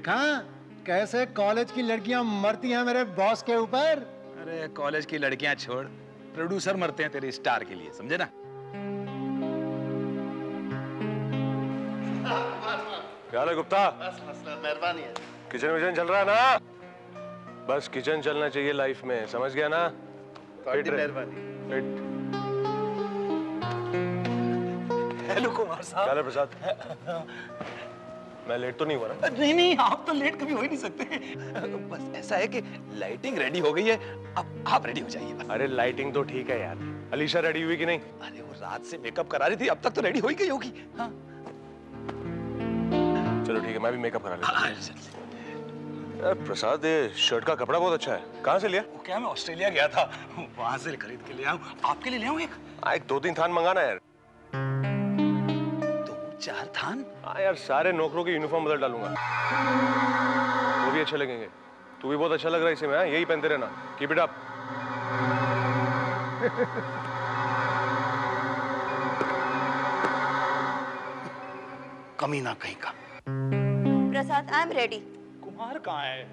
देखा कैसे कॉलेज की लड़कियां मरती हैं मेरे बॉस के ऊपर। अरे कॉलेज की लड़कियां छोड़, प्रोड्यूसर मरते हैं तेरे स्टार के लिए, समझे ना? क्या है गुप्ता? बस मेहरबानी है। किचन विचन चल रहा है ना? बस किचन चलना चाहिए लाइफ में, समझ गया ना? मेहरबानी। हेलो कुमार साहब। क्या है प्रसाद? मैं लेट तो नहीं हुआ ना? नहीं नहीं, आप तो लेट कभी हो ही नहीं सकते। बस ऐसा है कि लाइटिंग रेडी हो गई है, अब आप रेडी हो जाइए बस। अरे लाइटिंग तो ठीक है यार। अलीशा रेडी हुई कि नहीं? अरे वो रात से मेकअप करा रही थी, अब तक तो रेडी हो ही गई होगी। हाँ चलो ठीक है, मैं भी मेकअप करा लेता हाँ, हूँ। प्रसाद ये शर्ट का कपड़ा बहुत अच्छा है, कहाँ से लिया? वो क्या, मैं ऑस्ट्रेलिया गया था, वहां से खरीद के ले आऊं। आपके लिए ले आऊं एक? एक 2-3 थान मंगाना यार। 2-4 थान? हाँ यार, सारे नौकरों की यूनिफॉर्म बदल डालूंगा, वो भी अच्छे लगेंगे। तू भी बहुत अच्छा लग रहा है इसी में, यही पहनते रहना। Keep it up. कमीना कहीं का। प्रसाद, आई एम रेडी। कुमार कहाँ है?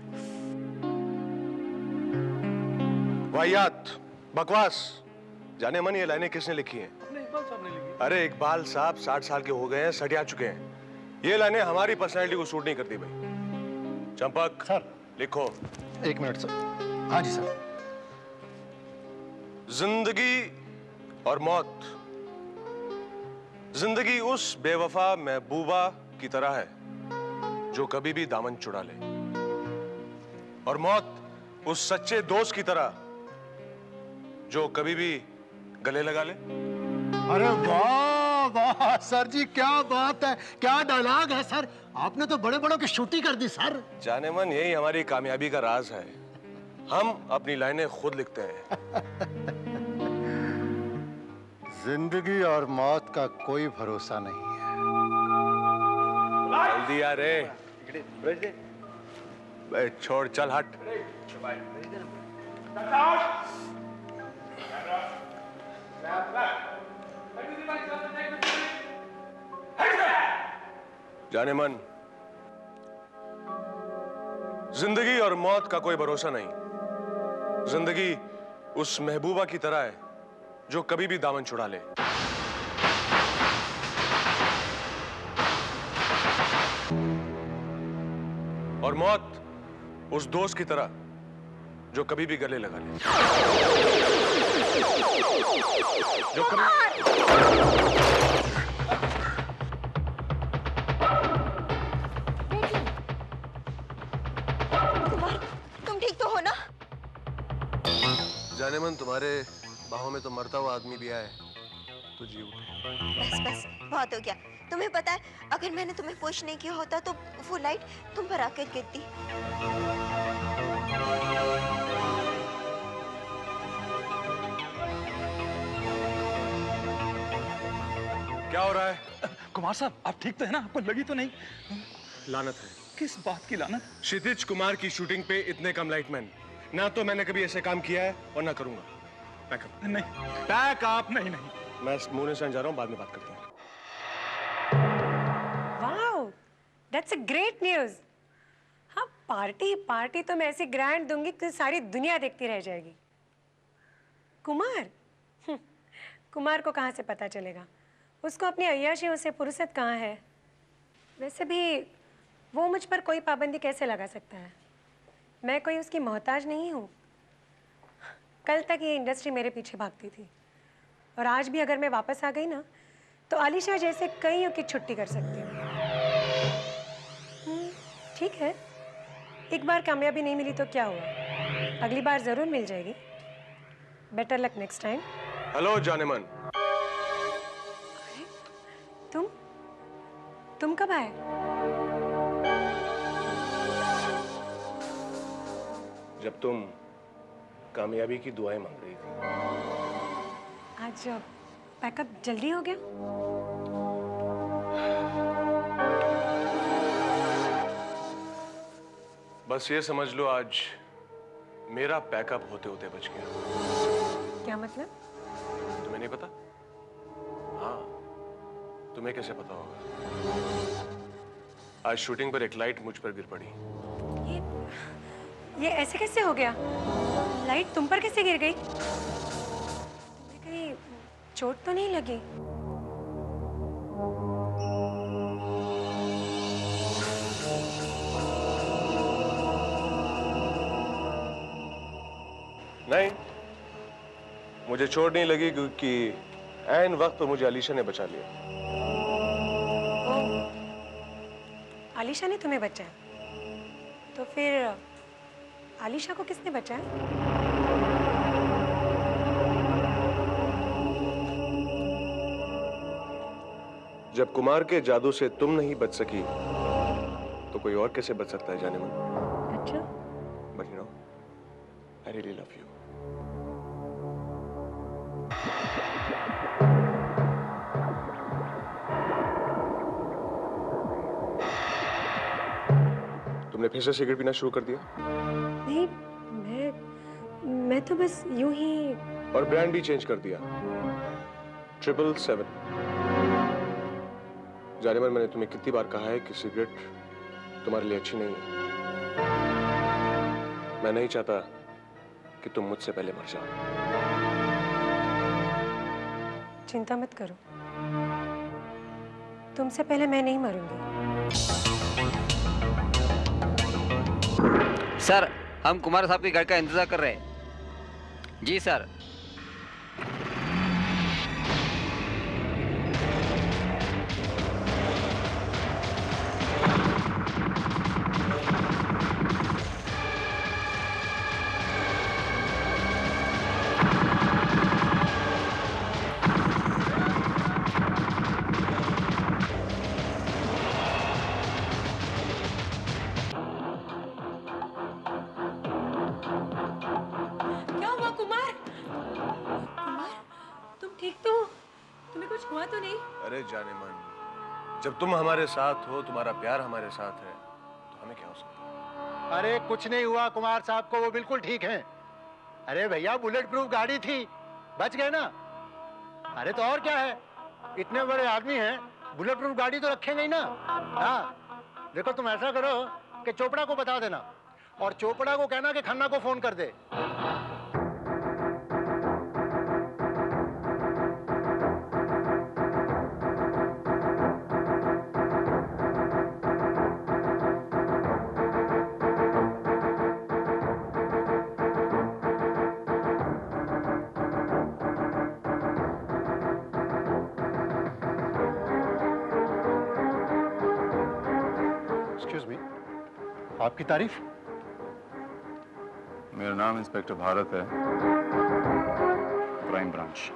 वाहियात, बकवास, जाने मन ये लाइनें किसने लिखी हैं? इकबाल साहब ने लिखी। अरे इकबाल साहब 60 साल के हो गए हैं, सटिया चुके हैं। ये लाइनें हमारी पर्सनैलिटी को सूट नहीं करती भाई। चंपक सर। लिखो। 1 मिनट सर। हाँ जी सर। जिंदगी और मौत। जिंदगी उस बेवफा महबूबा की तरह है जो कभी भी दामन चुरा ले, और मौत उस सच्चे दोस्त की तरह जो कभी भी गले लगा ले। अरे वाह वाह सर जी, क्या बात है, क्या डायलॉग है सर। आपने तो बड़े बड़ों की शूटिंग कर दी सर। जाने मन यही हमारी कामयाबी का राज है, हम अपनी लाइनें खुद लिखते हैं। जिंदगी और मौत का कोई भरोसा नहीं है। जल्दी आ रे। छोड़, चल हट। जाने मन, जिंदगी और मौत का कोई भरोसा नहीं। जिंदगी उस महबूबा की तरह है जो कभी भी दामन छुड़ा ले, और मौत उस दोस्त की तरह जो कभी भी गले लगा ले, जो कुमार, तुम ठीक तो हो ना? जाने मन, तुम्हारे बाहों में तो मरता हुआ आदमी भी आए तो जी उठे। बस बस, बहुत हो गया। तुम्हें पता है, अगर मैंने तुम्हें पुश नहीं किया होता तो वो लाइट तुम पर आकर गिरती। क्या हो रहा है? कुमार साहब, आप ठीक तो है ना? आपको लगी तो नहीं? लानत है। किस बात की लानत? क्षितिज कुमार की शूटिंग पे इतने कम लाइटमैन, ना तो मैंने कभी ऐसे काम किया है और ना करूंगा। पैकअप। नहीं, पैक आप नहीं। मैं मुंह से जा रहा हूँ, बाद में बात करते हैं। Wow, that's a great news. हाँ, पार्टी तो मैं ऐसी ग्रैंड दूंगी कि सारी दुनिया देखती रह जाएगी। कुमार? कुमार को कहाँ से पता चलेगा? उसको अपनी अय्याशियों से फुर्सत कहाँ है? वैसे भी वो मुझ पर कोई पाबंदी कैसे लगा सकता है? मैं कोई उसकी मोहताज नहीं हूँ। कल तक ये इंडस्ट्री मेरे पीछे भागती थी, और आज भी अगर मैं वापस आ गई ना, तो आलिशा जैसे कईयों की छुट्टी कर सकती हूँ। ठीक है, एक बार कामयाबी नहीं मिली तो क्या हुआ, अगली बार जरूर मिल जाएगी। Better luck next time. Hello Jaaneman. तुम कब आए? जब तुम कामयाबी की दुआएं मांग रही थी। आज पैकअप जल्दी हो गया? बस ये समझ लो, आज मेरा पैकअप होते होते बच गया। क्या मतलब? तुम्हें नहीं पता? हाँ, तुम्हें कैसे पता होगा? आज शूटिंग पर एक लाइट मुझ पर गिर पड़ी। ये ऐसे कैसे हो गया? लाइट तुम पर कैसे गिर गई? तुम्हें कहीं चोट तो नहीं लगी? नहीं, मुझे चोट नहीं लगी क्योंकि ऐन वक्त पर मुझे अलीशा ने बचा लिया। आलिशा ने तुम्हें बचाया? तो फिर आलिशा को किसने बचाया? जब कुमार के जादू से तुम नहीं बच सकी तो कोई और कैसे बच सकता है जाने मन? अच्छा। But you know, I really love you. तुमने फिर से सिगरेट पीना शुरू कर दिया? नहीं, मैं तो बस यूं ही। और ब्रांड भी चेंज कर दिया, 777। जाने मन, मैंने तुम्हें कितनी बार कहा है कि सिगरेट तुम्हारे लिए अच्छी नहीं है। मैं नहीं चाहता कि तुम मुझसे पहले मर जाओ। चिंता मत करो, तुमसे पहले मैं नहीं मरूंगी। सर, हम कुमार साहब के घर का इंतजार कर रहे हैं। जी सर। क्या हुआ कुमार? कुमार, तुम ठीक तो हो? तुम्हें कुछ हुआ तो नहीं? अरे जाने मन, जब तुम हमारे साथ हो, तुम्हारा प्यार हमारे साथ है, तो हमें क्या हो सकता है? अरे कुछ नहीं हुआ कुमार साहब को, वो बिल्कुल ठीक हैं। अरे भैया, बुलेट प्रूफ गाड़ी थी, बच गए ना। अरे तो और क्या है, इतने बड़े आदमी हैं, बुलेट प्रूफ गाड़ी तो रखेंगे ही ना। हाँ, देखो तुम ऐसा करो कि चोपड़ा को बता देना और चोपड़ा को कहना कि खन्ना को फोन कर दे। एक्सक्यूज मी, आपकी तारीफ? मेरा नाम इंस्पेक्टर भारत है, क्राइम ब्रांच।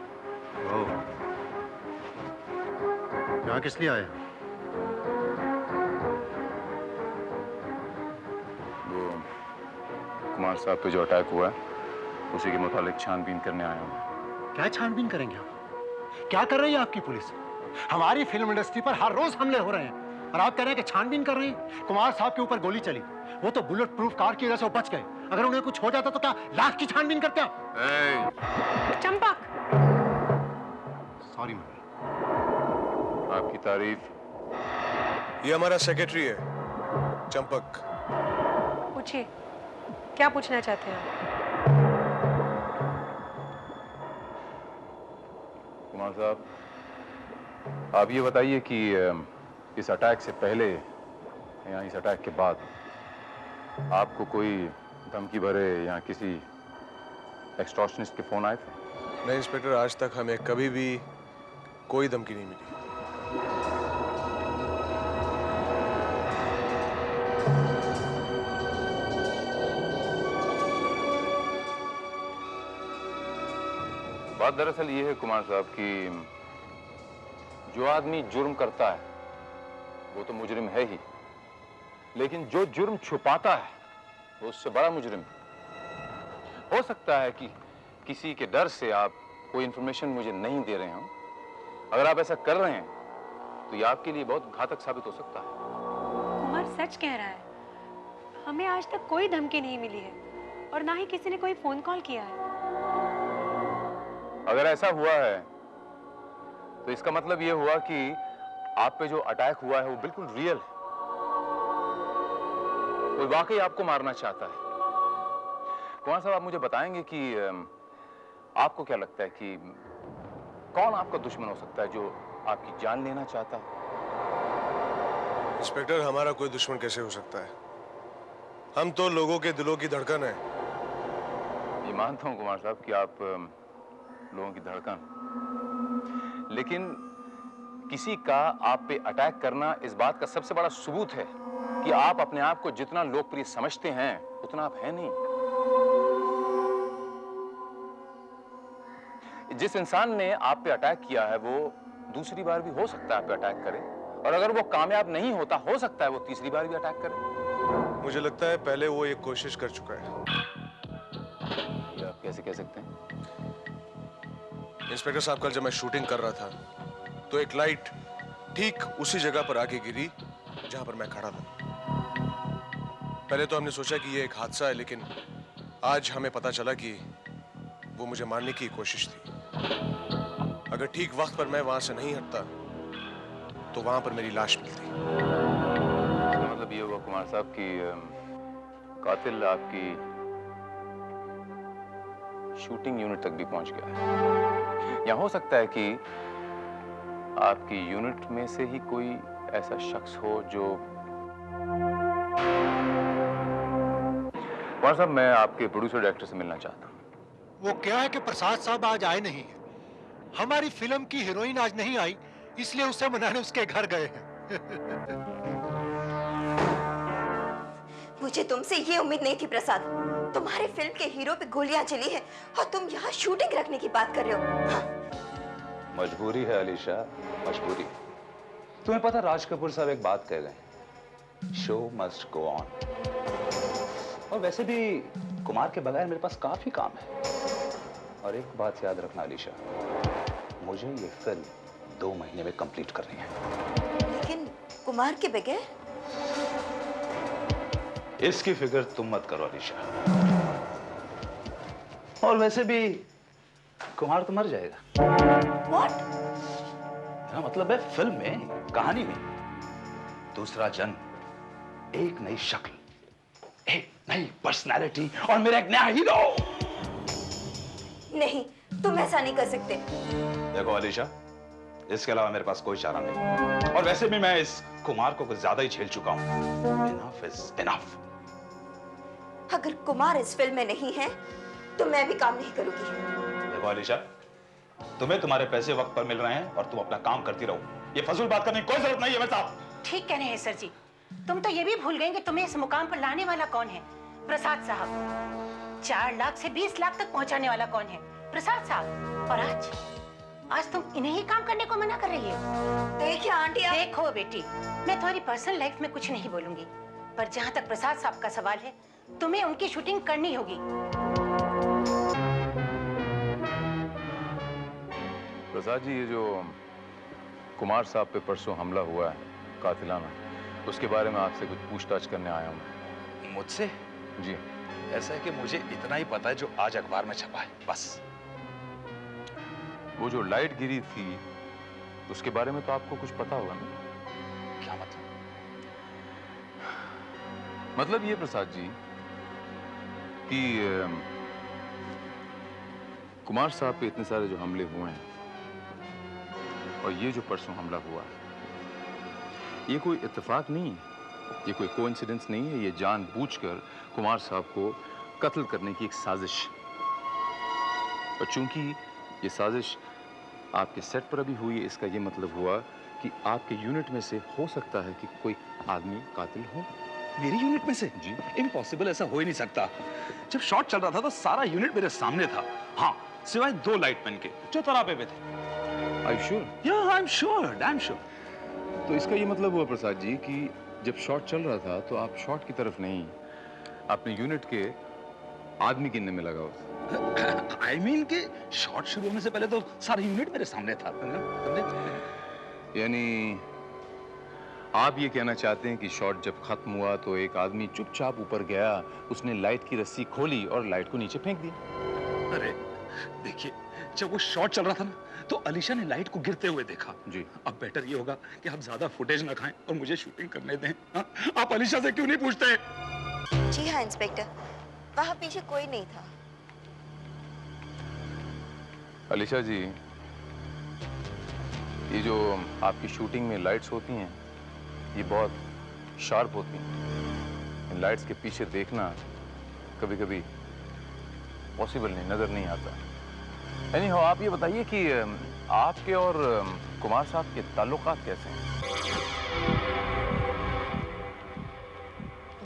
यहाँ किस लिए आए? वो कुमार साहब पे जो अटैक हुआ है, उसी के मुतालिक छानबीन करने आया हूँ। क्या छानबीन करेंगे आप? क्या कर रही है आपकी पुलिस? हमारी फिल्म इंडस्ट्री पर हर रोज हमले हो रहे हैं और आप कह रहे हैं कि छानबीन कर रहे हैं। कुमार साहब के ऊपर गोली चली, वो तो बुलेट प्रूफ कार की वजह से वो बच गए। अगर उन्हें कुछ हो जाता तो क्या लाश की छानबीन करते आप? चंपक। Sorry ma'am. आपकी तारीफ? ये हमारा सेक्रेटरी है, चंपक। पूछिए, क्या पूछना चाहते हैं आप? कुमार साहब, आप ये बताइए कि इस अटैक से पहले या इस अटैक के बाद आपको कोई धमकी भरे या किसी एक्सटॉर्शनिस्ट के फोन आए थे? नहीं इंस्पेक्टर, आज तक हमें कभी भी कोई धमकी नहीं मिली। बात दरअसल ये है कुमार साहब कि जो आदमी जुर्म करता है वो तो मुजरिम है ही, लेकिन जो जुर्म छुपाता है वो उससे बड़ा मुजरिम है। हो सकता है कि किसी के डर से आप कोई इंफॉर्मेशन मुझे नहीं दे रहे हो। अगर आप ऐसा कर रहे हैं तो ये आपके लिए बहुत घातक साबित हो सकता है। कुमार सच कह रहा है, हमें आज तक कोई धमकी नहीं मिली है और ना ही किसी ने कोई फोन कॉल किया है। अगर ऐसा हुआ है तो इसका मतलब ये हुआ कि आप पे जो अटैक हुआ है वो बिल्कुल रियल है। वो वाकई आपको मारना चाहता है। कुमार साहब, आप मुझे बताएंगे कि आपको क्या लगता है कि कौन आपका दुश्मन हो सकता है जो आपकी जान लेना चाहता है? इंस्पेक्टर, हमारा कोई दुश्मन कैसे हो सकता है? हम तो लोगों के दिलों की धड़कन है। ये मानता हूं कुमार साहब कि आप लोगों की धड़कन, लेकिन किसी का आप पे अटैक करना इस बात का सबसे बड़ा सबूत है कि आप अपने आप को जितना लोकप्रिय समझते हैं उतना आप हैं नहीं। जिस इंसान ने आप पे अटैक किया है वो दूसरी बार भी हो सकता है आप पे अटैक करे, और अगर वो कामयाब नहीं होता हो सकता है वो तीसरी बार भी अटैक करे। मुझे लगता है पहले वो एक कोशिश कर चुका है। ये आप कैसे कह सकते हैं? इंस्पेक्टर साहब, कल जब मैं शूटिंग कर रहा था तो एक लाइट ठीक उसी जगह पर आके गिरी जहां पर मैं खड़ा था। पहले तो हमने सोचा कि ये एक हादसा है, लेकिन आज हमें पता चला कि वो मुझे मारने की कोशिश थी। अगर ठीक वक्त पर मैं वहां से नहीं हटता तो वहां पर मेरी लाश मिलती। मतलब ये हुआ कुमार साहब कि कातिल आपकी शूटिंग यूनिट तक भी पहुंच गया है। या हो सकता है कि आपकी यूनिट में से ही कोई ऐसा शख्स हो जो... कुमार साहब, मैं आपके प्रोड्यूसर डायरेक्टर से मिलना चाहता हूं। वो क्या है कि प्रसाद साहब आज आए नहीं है। हमारी फिल्म की हीरोइन आज नहीं आई, इसलिए उसे मनाने उसके घर गए हैं। मुझे तुमसे ये उम्मीद नहीं थी प्रसाद। तुम्हारे फिल्म के हीरो पे गोलियां चली है और तुम यहाँ शूटिंग रखने की बात कर रहे हो। हाँ। मजबूरी है अलीशा, मजबूरी। तुम्हें पता, राज कपूर साहब एक बात कह गए, शो मस्ट गो ऑन। और वैसे भी कुमार के बगैर मेरे पास काफी काम है। और एक बात याद रखना अलीशा, मुझे ये फिल्म 2 महीने में कंप्लीट करनी है। लेकिन कुमार के बगैर? इसकी फिक्र तुम मत करो अलीशा। और वैसे भी कुमार तो मर जाएगा। What? मेरा मतलब है फिल्म में, कहानी में दूसरा जन्म, एक नई शक्ल, एक नई पर्सनालिटी और मेरा एक नया हीरो। नहीं, तुम ऐसा नहीं कर सकते। देखो अलीशा, इसके अलावा मेरे पास कोई चारा नहीं। और वैसे भी मैं इस कुमार को कुछ ज्यादा ही झेल चुका हूं। Enough is enough। अगर कुमार इस फिल्म में नहीं है तो मैं भी काम नहीं करूंगी। देखो अलीशा, तुम्हें तुम्हारे पैसे वक्त पर मिल रहे हैं और तुम अपना काम करती रहो। ये फजूल बात करने की कोई जरूरत नहीं है। मैं साहब ठीक कह रहे हैं सर जी। तुम तो ये भी भूल गए कि तुम्हें इस मुकाम पर लाने वाला कौन है? प्रसाद साहब। 4 लाख से 20 लाख तक पहुंचाने वाला कौन है? प्रसाद साहब। और आज तुम इन्हें ही काम करने को मना कर रही हो। देखिए आंटी, देखो बेटी, मैं तुम्हारी पर्सनल लाइफ में कुछ नहीं बोलूंगी, पर जहाँ तक प्रसाद साहब का सवाल है, तुम्हें उनकी शूटिंग करनी होगी। प्रसाद जी, ये जो कुमार साहब पे परसों हमला हुआ है कातिलाना, उसके बारे में आपसे कुछ पूछताछ करने आया हूँ। मुझसे? जी। ऐसा है कि मुझे इतना ही पता है जो आज अखबार में छपा है, बस। वो जो लाइट गिरी थी उसके बारे में तो आपको कुछ पता होगा ना? क्या मतलब? मतलब ये प्रसाद जी कि कुमार साहब पे इतने सारे जो हमले हुए हैं और ये जो परसों हमला हुआ है, ये कोई इत्तेफाक नहीं है, ये कोई कोइंसिडेंस नहीं है। ये जानबूझकर कुमार साहब को कत्ल करने की एक साजिश। और चूंकि ये साजिश आपके सेट पर अभी हुई है, इसका ये मतलब हुआ कि आपके यूनिट में से हो सकता है कि कोई आदमी कातिल हो। मेरी यूनिट में से? जी। इम्पॉसिबल, ऐसा हो ही नहीं सकता। जब शॉट चल रहा था तो सारा यूनिट मेरे सामने था। हाँ, सिवाय 2 लाइटमैन के जो तरापे पे थे। Are you sure? Yeah, I'm sure, damn sure। तो इसका ये मतलब हुआ प्रसाद जी कि जब शॉट चल रहा था तो आप शॉट की तरफ नहीं, अपने यूनिट के आदमी गिनने में लगा हुआ। I mean कि शॉट शुरू होने से पहले तो सारा यूनिट मेरे सामने था। यानी आप ये कहना चाहते हैं कि शॉट जब खत्म हुआ तो एक आदमी चुपचाप ऊपर गया, उसने लाइट की रस्सी खोली और लाइट को नीचे फेंक दिया। अरे देखिए, जब वो शॉट चल रहा था ना तो अलीशा ने लाइट को गिरते हुए देखा। जी। अब बेटर ये होगा कि आप ज्यादा फुटेज ना खाएं और मुझे शूटिंग करने दें। हाँ? आप अलीशा से क्यों नहीं पूछते? जी हाँ इंस्पेक्टर, वहाँ पीछे कोई नहीं था। अलीशा जी, ये जो आपकी शूटिंग में लाइट्स होती हैं, ये बहुत शार्प होती हैं। इन लाइट्स के पीछे देखना कभी कभी पॉसिबल नहीं, नजर नहीं आता। एनीहाउ, आप ये बताइए कि आपके और कुमार साहब के ताल्लुकात कैसे हैं?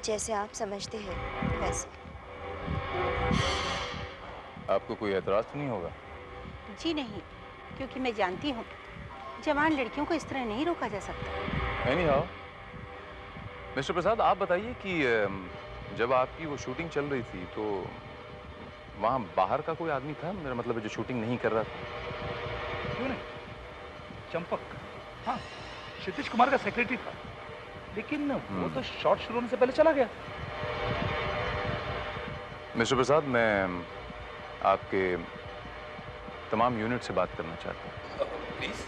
जैसे आप समझते हैं वैसे। आपको कोई एतराज तो नहीं होगा? जी नहीं, क्योंकि मैं जानती हूँ जवान लड़कियों को इस तरह नहीं रोका जा सकता। एनीहाउ, मिस्टर प्रसाद, आप बताइए कि जब आपकी वो शूटिंग चल रही थी तो वहाँ बाहर का कोई आदमी था? मेरा मतलब है जो शूटिंग नहीं कर रहा था। क्यों नहीं, चंपक, हाँ, क्षितिज कुमार का सेक्रेटरी था, लेकिन वो तो शॉट शुरू होने से पहले चला गया। मिस्टर प्रसाद, मैं आपके तमाम यूनिट से बात करना चाहता हूँ। Please,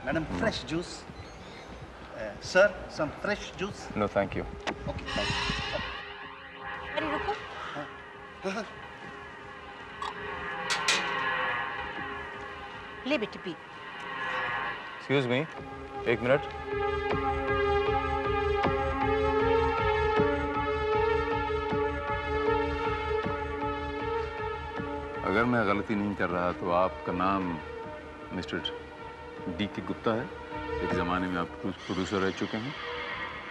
madam, fresh juice. Sir, some fresh juice. No thank you. Okay, thank you. अरे रुको, ले बेटी पी। एक्सक्यूज मी, एक मिनट। अगर मैं गलती नहीं कर रहा तो आपका नाम मिस्टर D.K. गुप्ता है। एक ज़माने में आप प्रोड्यूसर रह चुके हैं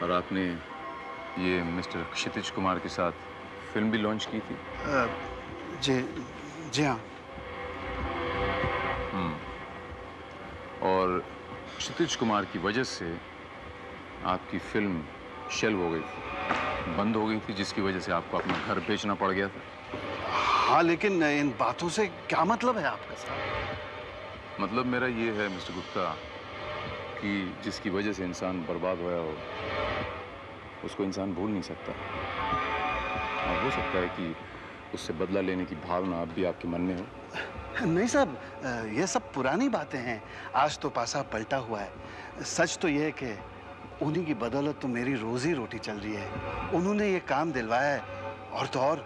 और आपने ये मिस्टर क्षितिज कुमार के साथ फिल्म भी लॉन्च की थी। जी हाँ। और क्षितिज कुमार की वजह से आपकी फिल्म शेल्व हो गई थी, बंद हो गई थी, जिसकी वजह से आपको अपना घर बेचना पड़ गया था। हाँ, लेकिन इन बातों से क्या मतलब है आपका साहब? मतलब मेरा ये है मिस्टर गुप्ता कि जिसकी वजह से इंसान बर्बाद हुआ हो, उसको इंसान भूल नहीं सकता। और हो सकता है कि उससे बदला लेने की भावना अब भी आपके मन में हो। नहीं साहब, ये सब पुरानी बातें हैं। आज तो पासा पलटा हुआ है। सच तो ये है कि उन्हीं की बदौलत तो मेरी रोजी रोटी चल रही है। उन्होंने ये काम दिलवाया है, और तो और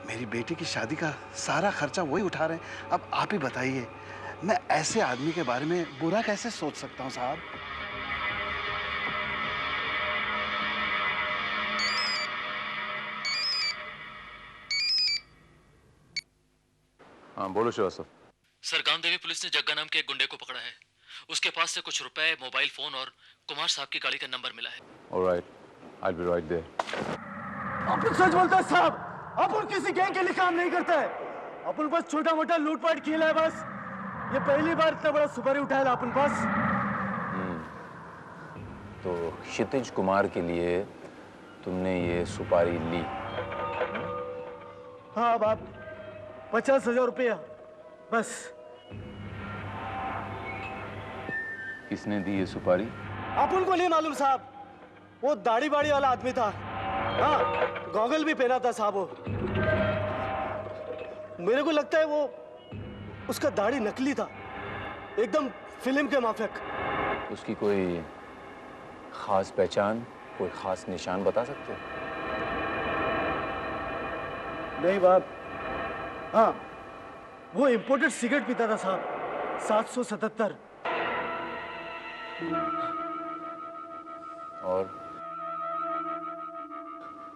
मेरी बेटी की शादी का सारा खर्चा वही उठा रहे हैं। अब आप ही बताइए, मैं ऐसे आदमी के बारे में बुरा कैसे सोच सकता हूँ साहब? हाँ, बोलो श्रीवास्तव। सर, गांवदेवी पुलिस ने जग्गा नाम के एक गुंडे को पकड़ा है। उसके पास से कुछ रुपए, मोबाइल फोन और कुमार साहब की गाड़ी का नंबर मिला है। Alright, I will be right there. अपन सच बोलता है साहब, अपन किसी गैंग के लिए काम नहीं करता है। अपन बस छोटा मोटा लूटपाट खेला है बस। ये पहली बार इतना बड़ा सुपारी उठाया अपन पास। तो क्षितिज कुमार के लिए तुमने ये सुपारी ली? हाँ बाप, 50,000 रुपया बस। किसने दी ये सुपारी? अपन को नहीं मालूम साहब, वो दाढ़ी बाड़ी वाला आदमी था। हाँ, गॉगल भी पहना था साहब वो। मेरे को लगता है वो उसका दाढ़ी नकली था, एकदम फिल्म के माफिक। उसकी कोई खास पहचान, कोई खास निशान बता सकते हो? नहीं बाप। हाँ, वो इंपोर्टेड सिगरेट पीता था साहब, 777।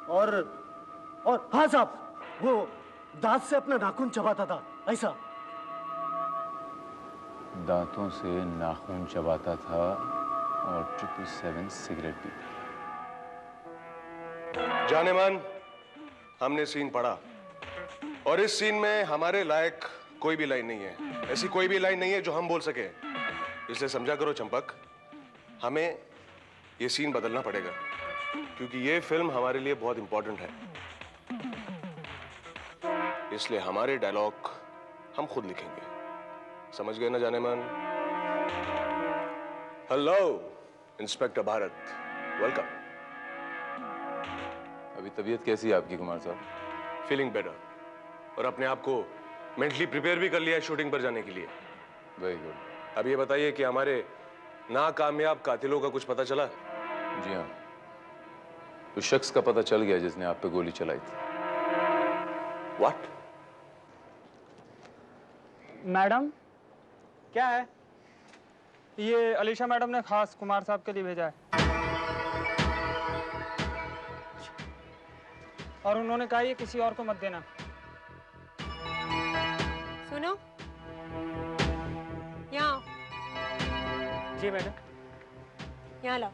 और हाँ साहब, वो दांत से अपना नाखून चबाता था, ऐसा। दांतों से नाखून चबाता था और 777 सिगरेट पीता। जाने मन, हमने सीन पढ़ा और इस सीन में हमारे लायक कोई भी लाइन नहीं है। ऐसी कोई भी लाइन नहीं है जो हम बोल सके। इसलिए समझा करो चंपक, हमें ये सीन बदलना पड़ेगा, क्योंकि ये फिल्म हमारे लिए बहुत इंपॉर्टेंट है। इसलिए हमारे डायलॉग हम खुद लिखेंगे। समझ गए ना जाने मन? Hello inspector Bharat, welcome. अभी तबीयत कैसी है आपकी कुमार साहब? फीलिंग बेटर, और अपने आप को मेंटली प्रिपेयर भी कर लिया है शूटिंग पर जाने के लिए। Very good. अब ये बताइए कि हमारे नाकामयाब कातिलों का कुछ पता चला? जी हाँ, उस शख्स का पता चल गया जिसने आप पे गोली चलाई थी। व्हाट? मैडम क्या है ये? अलीशा मैडम ने खास कुमार साहब के लिए भेजा है और उन्होंने कहा ये किसी और को मत देना। सुनो, यहाँ जी मैडम। यहाँ लाओ।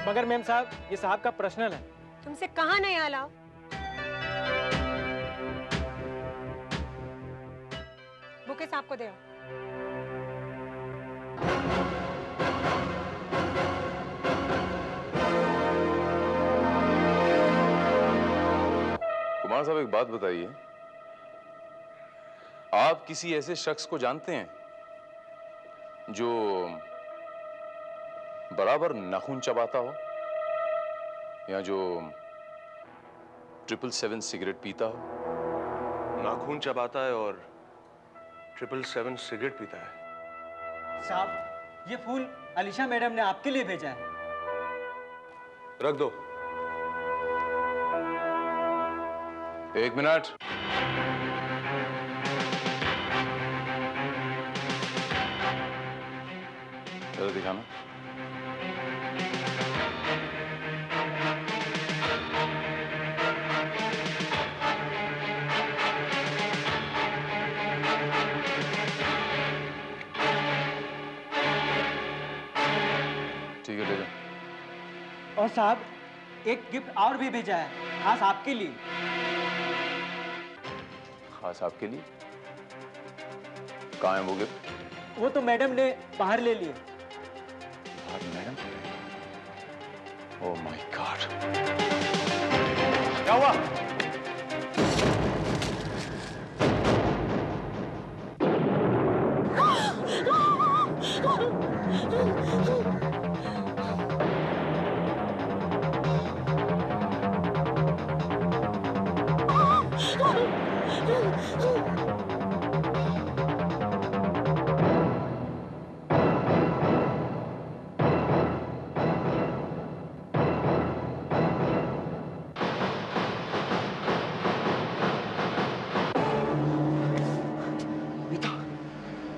मगर मैम साहब ये साहब का पर्सनल है। तुमसे कहा ना यहाँ लाओ। बुके साहब को दे आओ। कुमार साहब एक बात बताइए, आप किसी ऐसे शख्स को जानते हैं जो बराबर नाखून चबाता हो या जो 777 सिगरेट पीता हो? नाखून चबाता है और 777 सिगरेट पीता है। साहब ये फूल अलीशा मैडम ने आपके लिए भेजा है। रख दो। एक मिनट। जरा दिखाना। ठीक है, ले जाओ। और साहब एक गिफ्ट और भी भेजा है खास आपके लिए। खास आपके लिए? कहाँ है वो गिफ्ट? वो तो मैडम ने बाहर ले लिए। बाहर मैडम? Oh my God. क्या हुआ?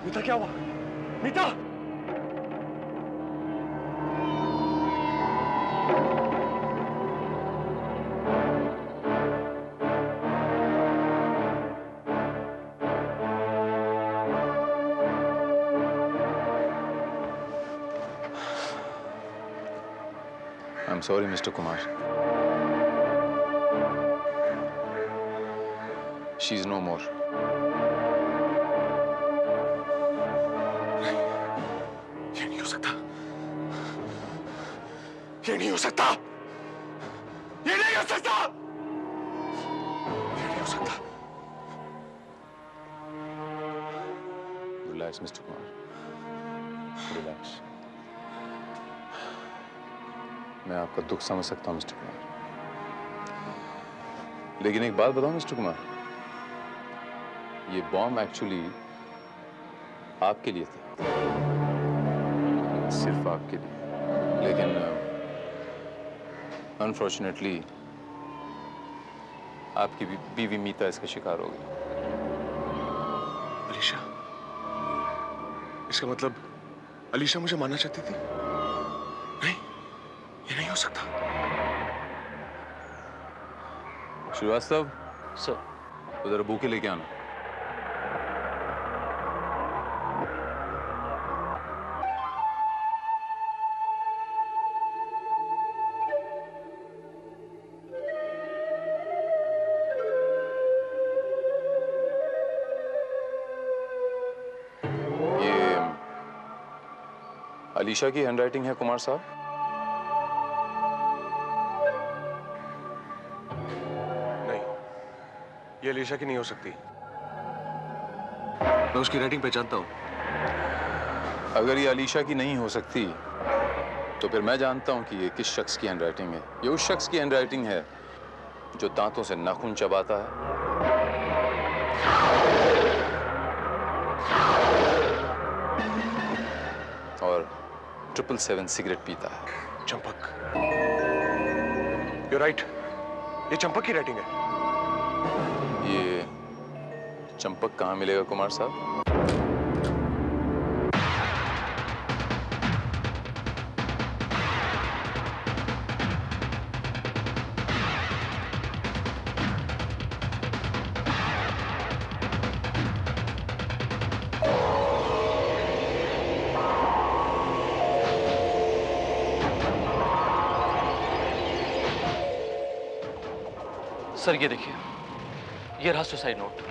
मीता, क्या हुआ? मीता! I'm sorry, Mr. Kumar. She's no more. ये नहीं हो सकता। ये नहीं हो सकता। ये नहीं हो सकता। ये नहीं हो सकता। Relax, Mr. Kumar. Relax. मैं आपका दुख समझ सकता हूं, मिस्टर कुमार। लेकिन एक बात बताऊं, मिस्टर कुमार, ये बॉम्ब एक्चुअली आपके लिए था, सिर्फ आपके लिए। लेकिन अनफॉर्चुनेटली आपकी बीवी मीता इसका शिकार हो गई। अलीशा? इसका मतलब अलीशा मुझे मारना चाहती थी? नहीं, ये नहीं हो सकता। श्रीवास्तव सर, उधर बूके लेके आना। ये अलीशा की हैंडराइटिंग है कुमार साहब? ये अलीशा की नहीं हो सकती। मैं उसकी राइटिंग पहचानता हूं। अगर ये अलीशा की नहीं हो सकती तो फिर मैं जानता हूं कि ये किस शख्स की हैंडराइटिंग है। ये उस शख्स की हैंडराइटिंग है जो दांतों से नाखून चबाता है और 777 सिगरेट पीता है। Champak, You're right. ये चंपक की राइटिंग है। ये चंपक कहाँ मिलेगा कुमार साहब? सर ये देखिए, ये रहा सुसाइड नोट।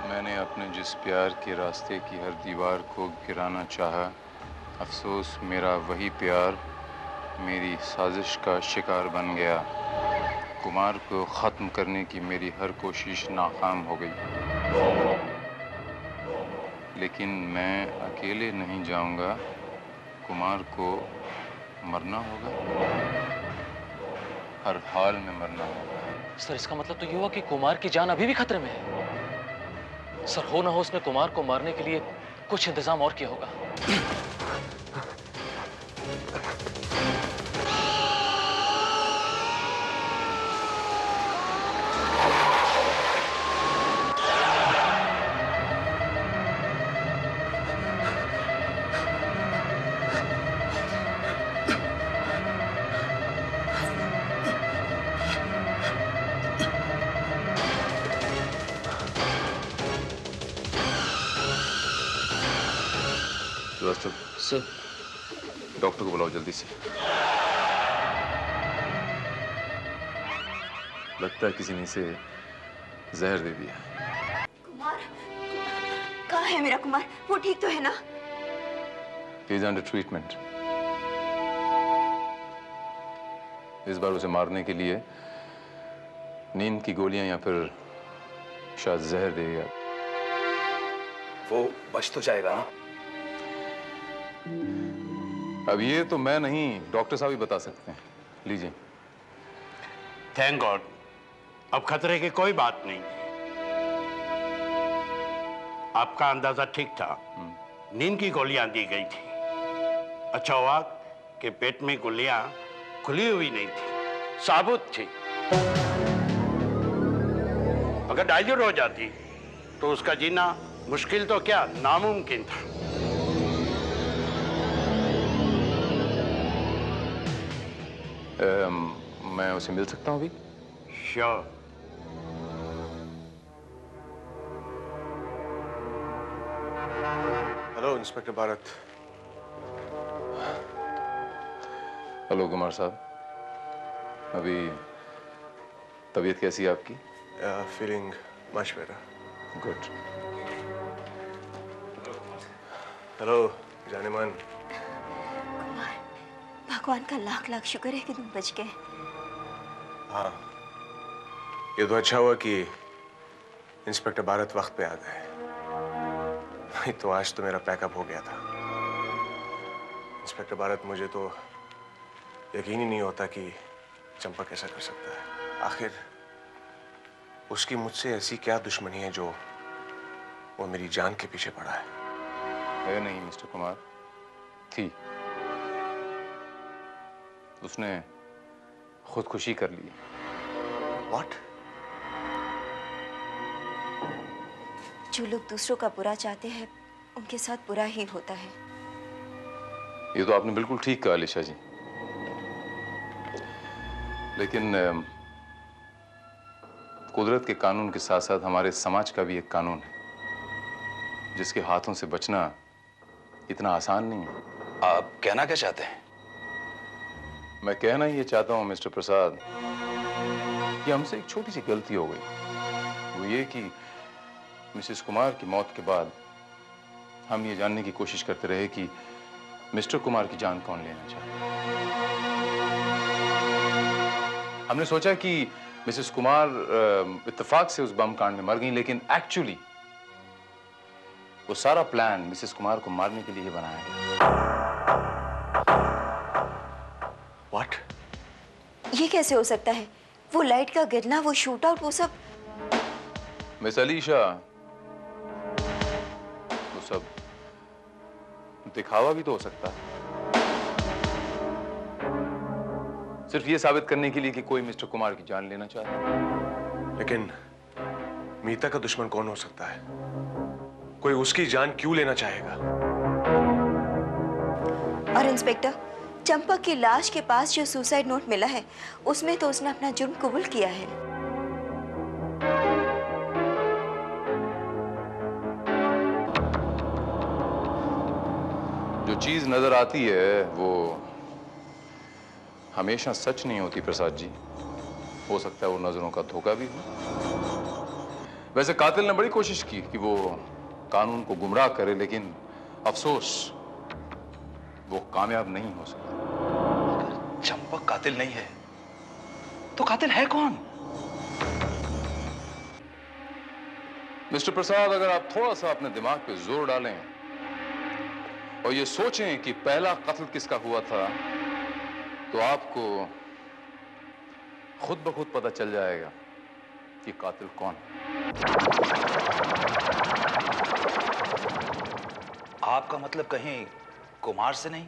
मैंने अपने जिस प्यार के रास्ते की हर दीवार को गिराना चाहा, अफसोस मेरा वही प्यार मेरी साजिश का शिकार बन गया। कुमार को ख़त्म करने की मेरी हर कोशिश नाकाम हो गई। लेकिन मैं अकेले नहीं जाऊंगा, कुमार को मरना होगा, हर हाल में मरना होगा। सर इसका मतलब तो ये हुआ कि कुमार की जान अभी भी खतरे में है। सर हो ना हो उसने कुमार को मारने के लिए कुछ इंतजाम और किया होगा। सर, डॉक्टर को बुलाओ जल्दी से। लगता है किसी ने इसे जहर दे दिया। कुमार, कहाँ है मेरा कुमार? वो ठीक तो है ना? He is under treatment. इस बार उसे मारने के लिए नींद की गोलियां या फिर शायद जहर देगा। वो बच तो जाएगा ना? अब ये तो मैं नहीं, डॉक्टर साहब ही बता सकते हैं। लीजिए। थैंक गॉड, अब खतरे की कोई बात नहीं। आपका अंदाजा ठीक था, नींद की गोलियां दी गई थी। अच्छा हुआ कि पेट में गोलियां खुली हुई नहीं थी, साबुत थी। अगर डाइजर हो जाती तो उसका जीना मुश्किल तो क्या, नामुमकिन था। मैं उसे मिल सकता हूँ अभी? Sure. Hello inspector Bharat. Hello Kumar साहब, अभी तबीयत कैसी है आपकी? Feeling much better. Good. Hello जानेमान। भगवान का लाख लाख शुक्र है कि तुम बच गए। हाँ, ये तो अच्छा हुआ कि इंस्पेक्टर भारत वक्त पे आ गए, नहीं तो आज तो मेरा पैकअप हो गया था। इंस्पेक्टर भारत, मुझे तो यकीन ही नहीं होता कि चंपक ऐसा कर सकता है। आखिर उसकी मुझसे ऐसी क्या दुश्मनी है जो वो मेरी जान के पीछे पड़ा है? नहीं मिस्टर कुमार, थी। उसने खुदकुशी कर ली। What? जो लोग दूसरों का बुरा चाहते हैं उनके साथ बुरा ही होता है। ये तो आपने बिल्कुल ठीक कहा अलीशा जी, लेकिन कुदरत के कानून के साथ साथ हमारे समाज का भी एक कानून है जिसके हाथों से बचना इतना आसान नहीं है। आप कहना क्या चाहते हैं? मैं कहना ये चाहता हूं मिस्टर प्रसाद कि हमसे एक छोटी सी गलती हो गई। वो ये कि मिसेस कुमार की मौत के बाद हम ये जानने की कोशिश करते रहे कि मिस्टर कुमार की जान कौन लेना चाहता है। हमने सोचा कि मिसेस कुमार इत्तेफाक से उस बम कांड में मर गई, लेकिन एक्चुअली वो सारा प्लान मिसेस कुमार को मारने के लिए ही बनाया गया। What? ये कैसे हो सकता है? वो लाइट का गिरना, वो शूट आउट, वो सब। मिस अलीशा, वो सब दिखावा भी तो हो सकता है। सिर्फ ये साबित करने के लिए कि कोई मिस्टर कुमार की जान लेना चाहता है। लेकिन मीता का दुश्मन कौन हो सकता है? कोई उसकी जान क्यों लेना चाहेगा? और इंस्पेक्टर, चंपक की लाश के पास जो सुसाइड नोट मिला है उसमें तो उसने अपना जुर्म कबूल किया है। जो चीज नजर आती है वो हमेशा सच नहीं होती प्रसाद जी। हो सकता है वो नजरों का धोखा भी हो। वैसे कातिल ने बड़ी कोशिश की कि वो कानून को गुमराह करे, लेकिन अफसोस वो कामयाब नहीं हो सका। चंपक कातिल नहीं है तो कातिल है कौन? मिस्टर प्रसाद, अगर आप थोड़ा सा अपने दिमाग पे जोर डालें और ये सोचें कि पहला कत्ल किसका हुआ था, तो आपको खुद ब खुद पता चल जाएगा कि कातिल कौन है। आपका मतलब कहीं कुमार से नहीं?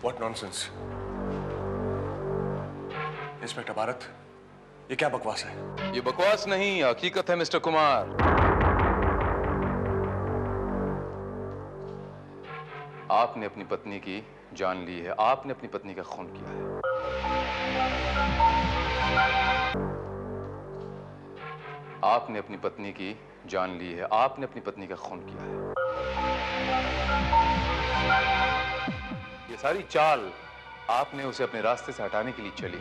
What nonsense! इंस्पेक्टर भारत, ये क्या बकवास है? ये बकवास नहीं, हकीकत है मिस्टर कुमार। आपने अपनी पत्नी की जान ली है, आपने अपनी पत्नी का खून किया है। आपने अपनी पत्नी की जान ली है, आपने अपनी पत्नी का खून किया है। ये सारी चाल आपने उसे अपने रास्ते से हटाने के लिए चली,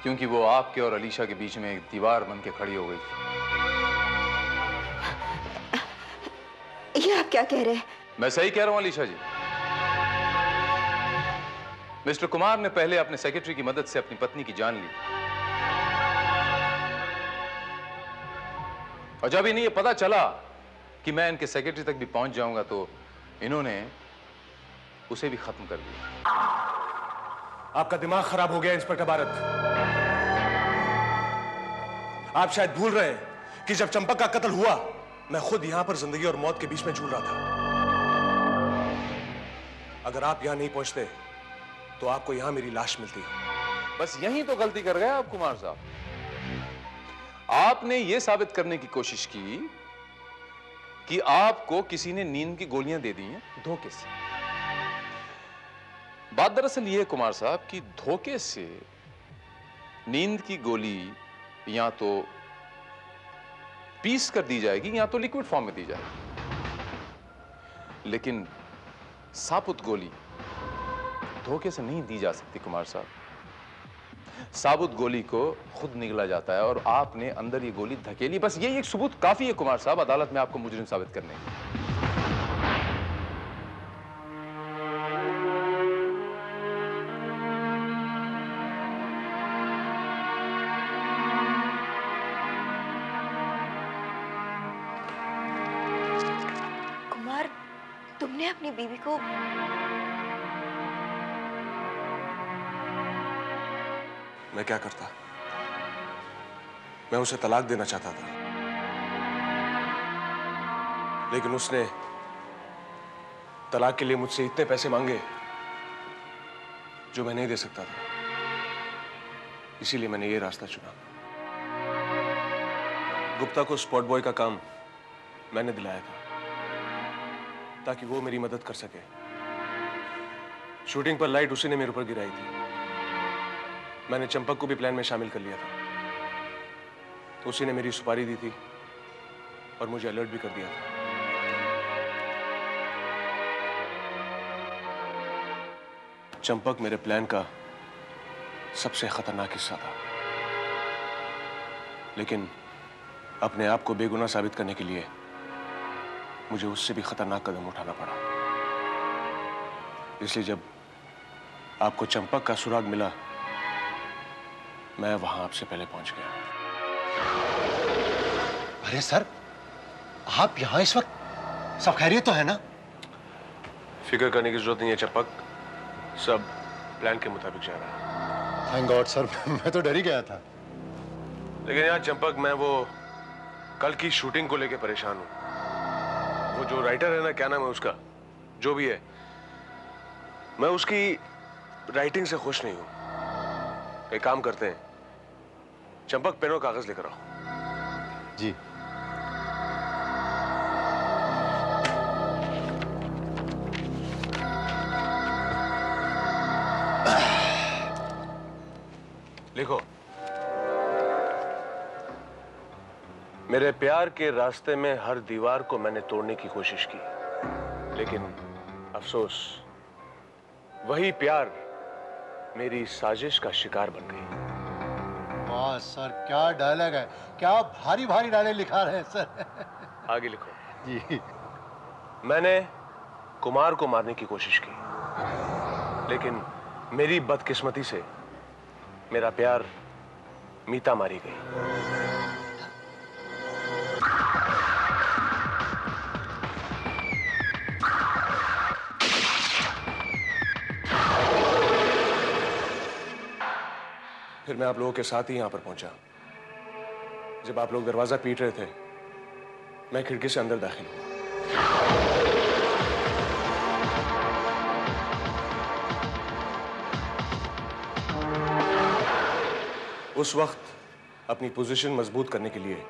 क्योंकि वो आपके और अलीशा के बीच में एक दीवार बन के खड़ी हो गई थी। ये आप क्या कह रहे हैं? मैं सही कह रहा हूं अलीशा जी। मिस्टर कुमार ने पहले अपने सेक्रेटरी की मदद से अपनी पत्नी की जान ली, और जब इन्हें ये पता चला कि मैं इनके सेक्रेटरी तक भी पहुंच जाऊंगा तो इन्होंने उसे भी खत्म कर दिया। आपका दिमाग खराब हो गया इंस्पेक्टर भारत। आप शायद भूल रहे हैं कि जब चंपक का कत्ल हुआ मैं खुद यहां पर जिंदगी और मौत के बीच में झूल रहा था। अगर आप यहां नहीं पहुंचते तो आपको यहां मेरी लाश मिलती। बस यही तो गलती कर गए आप कुमार साहब। आपने यह साबित करने की कोशिश की कि आपको किसी ने नींद की गोलियां दे दी हैं धोखे से। बात दरअसल यह है कुमार साहब कि धोखे से नींद की गोली या तो पीस कर दी जाएगी या तो लिक्विड फॉर्म में दी जाएगी, लेकिन साबुत गोली धोखे से नहीं दी जा सकती कुमार साहब। साबुत गोली को खुद निगला जाता है और आपने अंदर ये गोली धकेली। बस ये एक सबूत काफी है कुमार साहब अदालत में आपको मुजरिम साबित करने के। कुमार, तुमने अपनी बीवी को मैं क्या करता? मैं उसे तलाक देना चाहता था, लेकिन उसने तलाक के लिए मुझसे इतने पैसे मांगे जो मैं नहीं दे सकता था। इसीलिए मैंने ये रास्ता चुना। गुप्ता को स्पॉट बॉय का काम मैंने दिलाया था ताकि वो मेरी मदद कर सके। शूटिंग पर लाइट उसी ने मेरे ऊपर गिराई थी। मैंने चंपक को भी प्लान में शामिल कर लिया था, तो उसी ने मेरी सुपारी दी थी और मुझे अलर्ट भी कर दिया था। चंपक मेरे प्लान का सबसे खतरनाक हिस्सा था, लेकिन अपने आप को बेगुनाह साबित करने के लिए मुझे उससे भी खतरनाक कदम उठाना पड़ा। इसलिए जब आपको चंपक का सुराग मिला, मैं वहां आपसे पहले पहुंच गया। अरे सर, आप यहाँ इस वक्त? सब खैरियत तो है ना? फिक्र करने की जरूरत नहीं है चंपक, सब प्लान के मुताबिक जा रहा है। थैंक गॉड सर, मैं तो डर ही गया था। लेकिन यार चंपक, मैं वो कल की शूटिंग को लेकर परेशान हूं। वो जो राइटर है ना, क्या नाम है उसका, जो भी है, मैं उसकी राइटिंग से खुश नहीं हूं। एक काम करते हैं, चंपक पेन और कागज लेकर आओ। जी। लिखो। मेरे प्यार के रास्ते में हर दीवार को मैंने तोड़ने की कोशिश की, लेकिन अफसोस वही प्यार मेरी साजिश का शिकार बन गई। वाह सर, क्या डायलॉग है, क्या भारी भारी डायलॉग लिखा रहे हैं सर। आगे लिखो। जी। मैंने कुमार को मारने की कोशिश की, लेकिन मेरी बदकिस्मती से मेरा प्यार मीता मारी गई। फिर मैं आप लोगों के साथ ही यहां पर पहुंचा। जब आप लोग दरवाजा पीट रहे थे, मैं खिड़की से अंदर दाखिल हुआ। उस वक्त अपनी पोजीशन मजबूत करने के लिए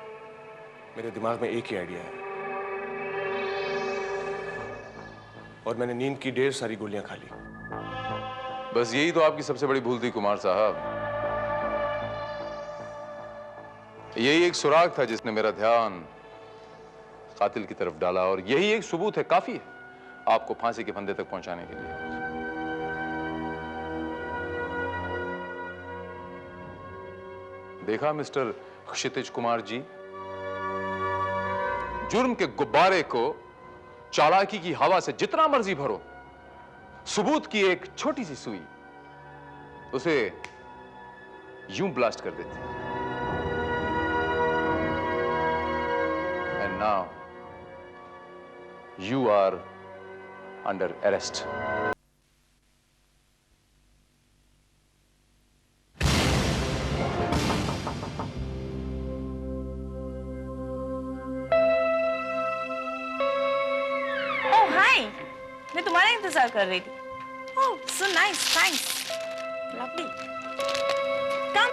मेरे दिमाग में एक ही आइडिया है, और मैंने नींद की ढेर सारी गोलियां खा ली। बस यही तो आपकी सबसे बड़ी भूल थी कुमार साहब। यही एक सुराग था जिसने मेरा ध्यान कातिल की तरफ डाला, और यही एक सबूत है, काफी है आपको फांसी के फंदे तक पहुंचाने के लिए। देखा मिस्टर क्षितिज कुमार जी, जुर्म के गुब्बारे को चालाकी की हवा से जितना मर्जी भरो, सबूत की एक छोटी सी सुई उसे यूं ब्लास्ट कर देती है। And now you are under arrest. मैं तुम्हारा इंतजार कर रही थी। Oh, so nice, thanks, lovely. Come.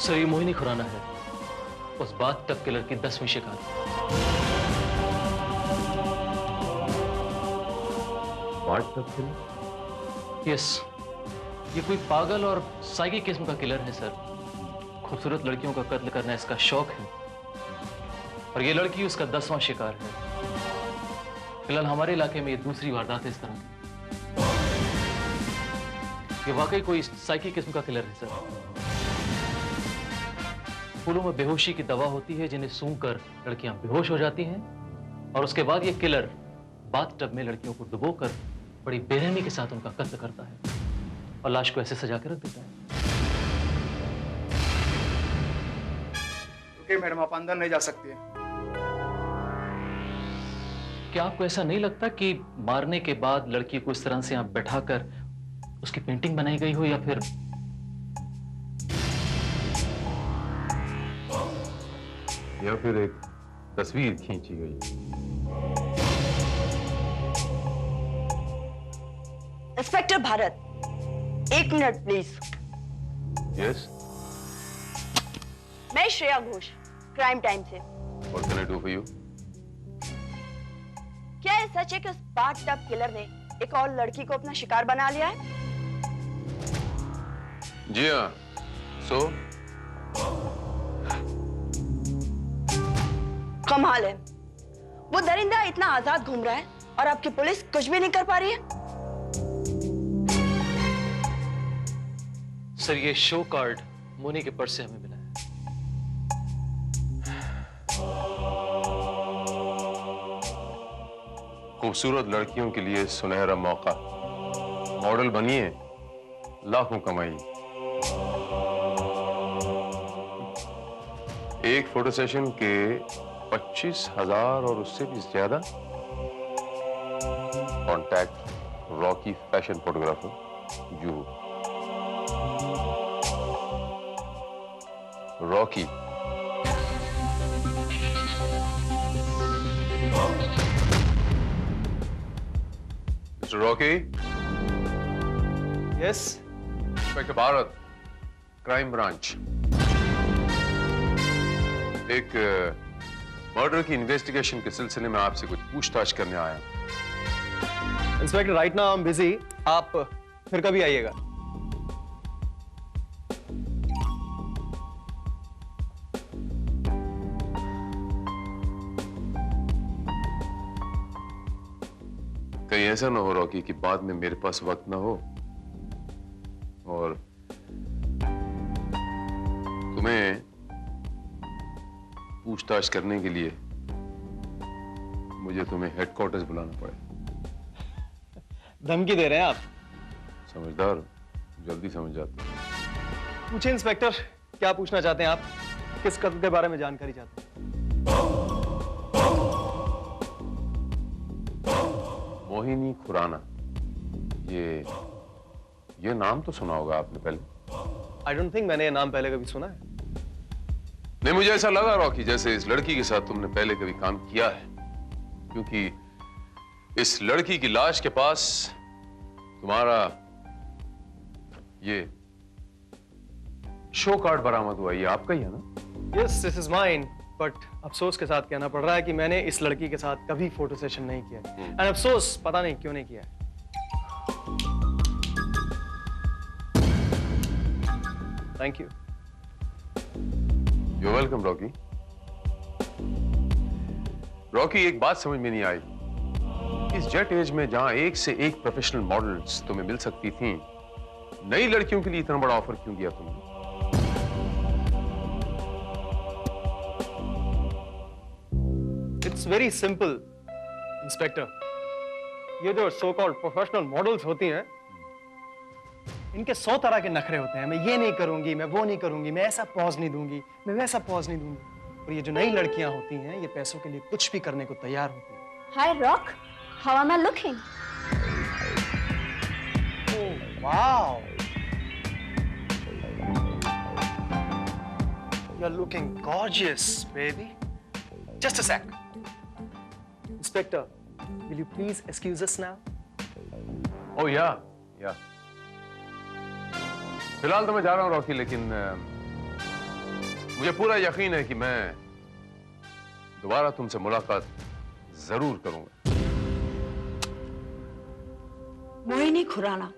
Sir, ये मोहिनी खुराना है, उस बात तक किलर की 10वीं शिकार। बात तक किलर? यस, ये कोई पागल और साइकी किस्म का किलर है सर। खूबसूरत लड़कियों का कत्ल करना इसका शौक है, और ये लड़की उसका 10वां शिकार है। फिलहाल हमारे इलाके में ये दूसरी वारदात है इस तरह की। ये वाकई कोई साइकी किस्म का किलर है सर। फूलों में बेहोशी की दवा होती है, जिन्हें सूंघकर लड़कियां बेहोश हो जाती हैं, और उसके बाद ये किलर बाथटब में लड़कियों को डुबोकर बड़ी बेरहमी के साथ उनका कत्ल करता है और लाश को ऐसे सजा के रख देता है। ओके मैडम, आप अंदर नहीं जा सकती हैं। क्या आपको ऐसा नहीं लगता कि मारने के बाद लड़की को इस तरह से यहाँ बैठाकर उसकी पेंटिंग बनाई गई हो, या फिर एक तस्वीर खींची गई? Inspector Bharat, 1 minute please. Yes. मैं श्रेया घोष, क्राइम टाइम से। What can I do for you? क्या ये सच है कि उस बाथटब किलर ने एक और लड़की को अपना शिकार बना लिया है? जी हाँ। सो कमाल है, वो दरिंदा इतना आजाद घूम रहा है और आपकी पुलिस कुछ भी नहीं कर पा रही है। सर ये शो कार्ड मोनी के पर्स से हमें मिला है। खूबसूरत लड़कियों के लिए सुनहरा मौका। मॉडल बनिए, लाखों कमाइए। एक फोटो सेशन के 25,000 और उससे भी ज्यादा। Contact Rocky fashion photographer, Juhu. Rocky. Mister Rocky. Yes. Inspector Bharat, crime branch. एक मर्डर की इन्वेस्टिगेशन के सिलसिले में आपसे कुछ पूछताछ करने आया। Inspector right now I am busy, आप फिर कभी आइएगा। कहीं ऐसा ना हो रॉकी कि बाद में मेरे पास वक्त ना हो और तुम्हें पूछताछ करने के लिए मुझे तुम्हें हेडक्वार्टर्स बुलाना पड़े। धमकी दे रहे हैं आप? समझदार, जल्दी समझ जाते। पूछिए इंस्पेक्टर, क्या पूछना चाहते हैं आप? किस कत्ल के बारे में जानकारी चाहते हैं? मोहिनी खुराना, ये नाम तो सुना होगा आपने पहले। आई डोंट थिंक मैंने ये नाम पहले कभी सुना है। नहीं, मुझे ऐसा लगा रॉकी जैसे इस लड़की के साथ तुमने पहले कभी काम किया है, क्योंकि इस लड़की की लाश के पास तुम्हारा ये शो कार्ड बरामद हुआ। ये आपका ही है ना? Yes, this is mine, but अफसोस के साथ कहना पड़ रहा है कि मैंने इस लड़की के साथ कभी फोटो सेशन नहीं किया है। एंड अफसोस पता नहीं क्यों नहीं किया है। Thank you. You're welcome, Rocky. Rocky, एक बात समझ में नहीं आई। इस जेट एज में जहां एक से एक प्रोफेशनल मॉडल्स तुम्हें मिल सकती थीं, नई लड़कियों के लिए इतना बड़ा ऑफर क्यों दिया तुमने? It's very simple inspector. ये जो सो कॉल्ड प्रोफेशनल मॉडल्स होती हैं, इनके 100 तरह के नखरे होते हैं। मैं ये नहीं करूंगी, मैं वो नहीं करूंगी, मैं ऐसा पॉज नहीं दूंगी, मैं वैसा पॉज नहीं दूंगी। और ये जो नई लड़कियां होती हैं, ये पैसों के लिए कुछ भी करने को तैयार होती हैं। Hi Rock, how am I looking? Wow, you are looking gorgeous baby. Just a sec. Inspector, will you please excuse us now? Oh yeah. फिलहाल तो मैं जा रहा हूं रॉकी, लेकिन मुझे पूरा यकीन है कि मैं दोबारा तुमसे मुलाकात जरूर करूंगा। मोहिनी खुराना,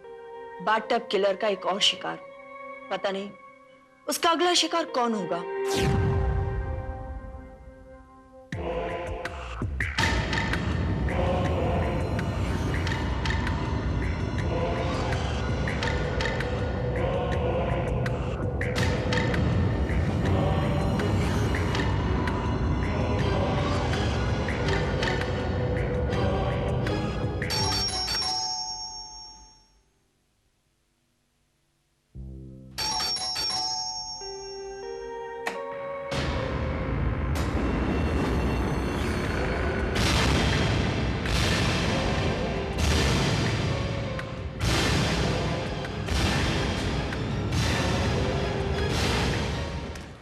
बाथटब किलर का एक और शिकार। पता नहीं उसका अगला शिकार कौन होगा।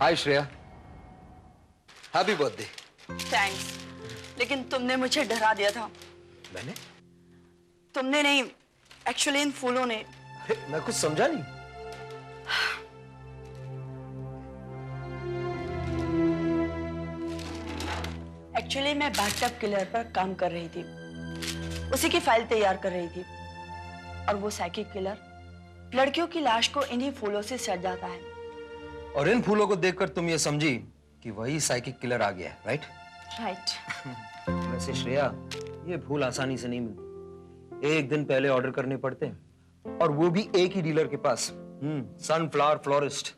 हाय श्रेया, हैप्पी बर्थडे। थैंक्स, लेकिन तुमने मुझे डरा दिया था। मैंने? तुमने नहीं, एक्चुअली इन फूलों ने। मैं कुछ समझा नहीं। एक्चुअली मैं बाथटब किलर पर काम कर रही थी, उसी की फाइल तैयार कर रही थी। और वो साइकिक किलर लड़कियों की लाश को इन्हीं फूलों से सज जाता है। और इन फूलों को देखकर तुम ये समझी कि वही साइकिक किलर आ गया है, राइट? राइट। वैसे श्रेया, ये फूल आसानी से नहीं मिलते। एक दिन पहले ऑर्डर करने पड़ते हैं, और वो भी एक ही डीलर के पास सनफ्लावर फ्लोरिस्ट।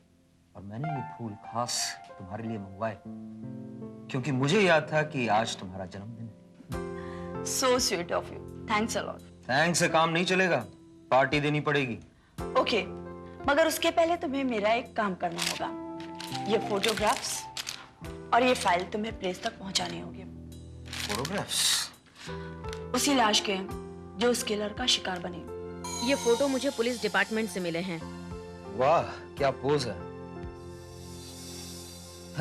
और मैंने ये फूल खास तुम्हारे लिए मंगवाए क्योंकि मुझे याद था कि आज तुम्हारा जन्मदिन है। So sweet of you, thanks a lot. Thanks से काम नहीं चलेगा, पार्टी देनी पड़ेगी। ओके, मगर उसके पहले तुम्हें मेरा एक काम करना होगा। ये फोटोग्राफ्स और ये फाइल तुम्हें प्रेस तक पहुंचानी होगी। फोटोग्राफ्स? उसी लाश के जो उस किलर का शिकार बने। ये फोटो मुझे पुलिस डिपार्टमेंट से मिले हैं। वाह, क्या पोज है।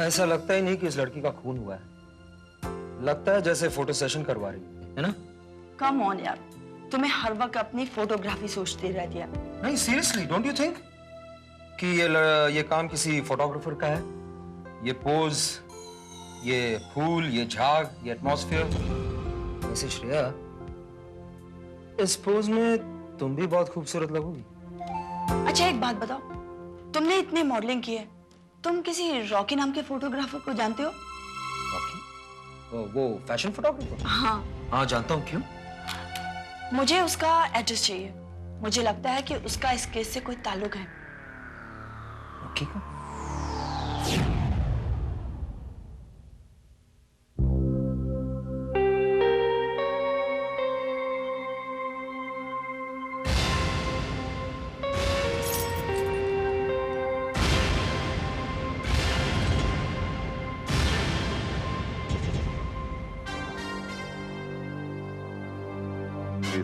ऐसा लगता ही नहीं कि इस लड़की का खून हुआ है। लगता है जैसे फोटो सेशन करवा रही है ना? कम ऑन यार, तुम्हें हर वक्त अपनी फोटोग्राफी सोचती रहती है। नहीं सीरियसली, डोंट यू थिंक कि ये काम किसी फोटोग्राफर का है? ये पोज, ये फूल, ये झाग, ये एटमॉस्फेयर। वैसे श्रेया, इस पोज में तुम भी बहुत खूबसूरत लगोगी। अच्छा एक बात बताओ, तुमने इतने मॉडलिंग की है, तुम किसी रॉकी नाम के फोटोग्राफर को जानते हो? रॉकी? वो फैशन फोटोग्राफर? हाँ। हाँ जानता हूँ, क्यों? मुझे उसका एड्रेस चाहिए। मुझे लगता है कि उसका इस केस से कोई ताल्लुक है। रॉकी का?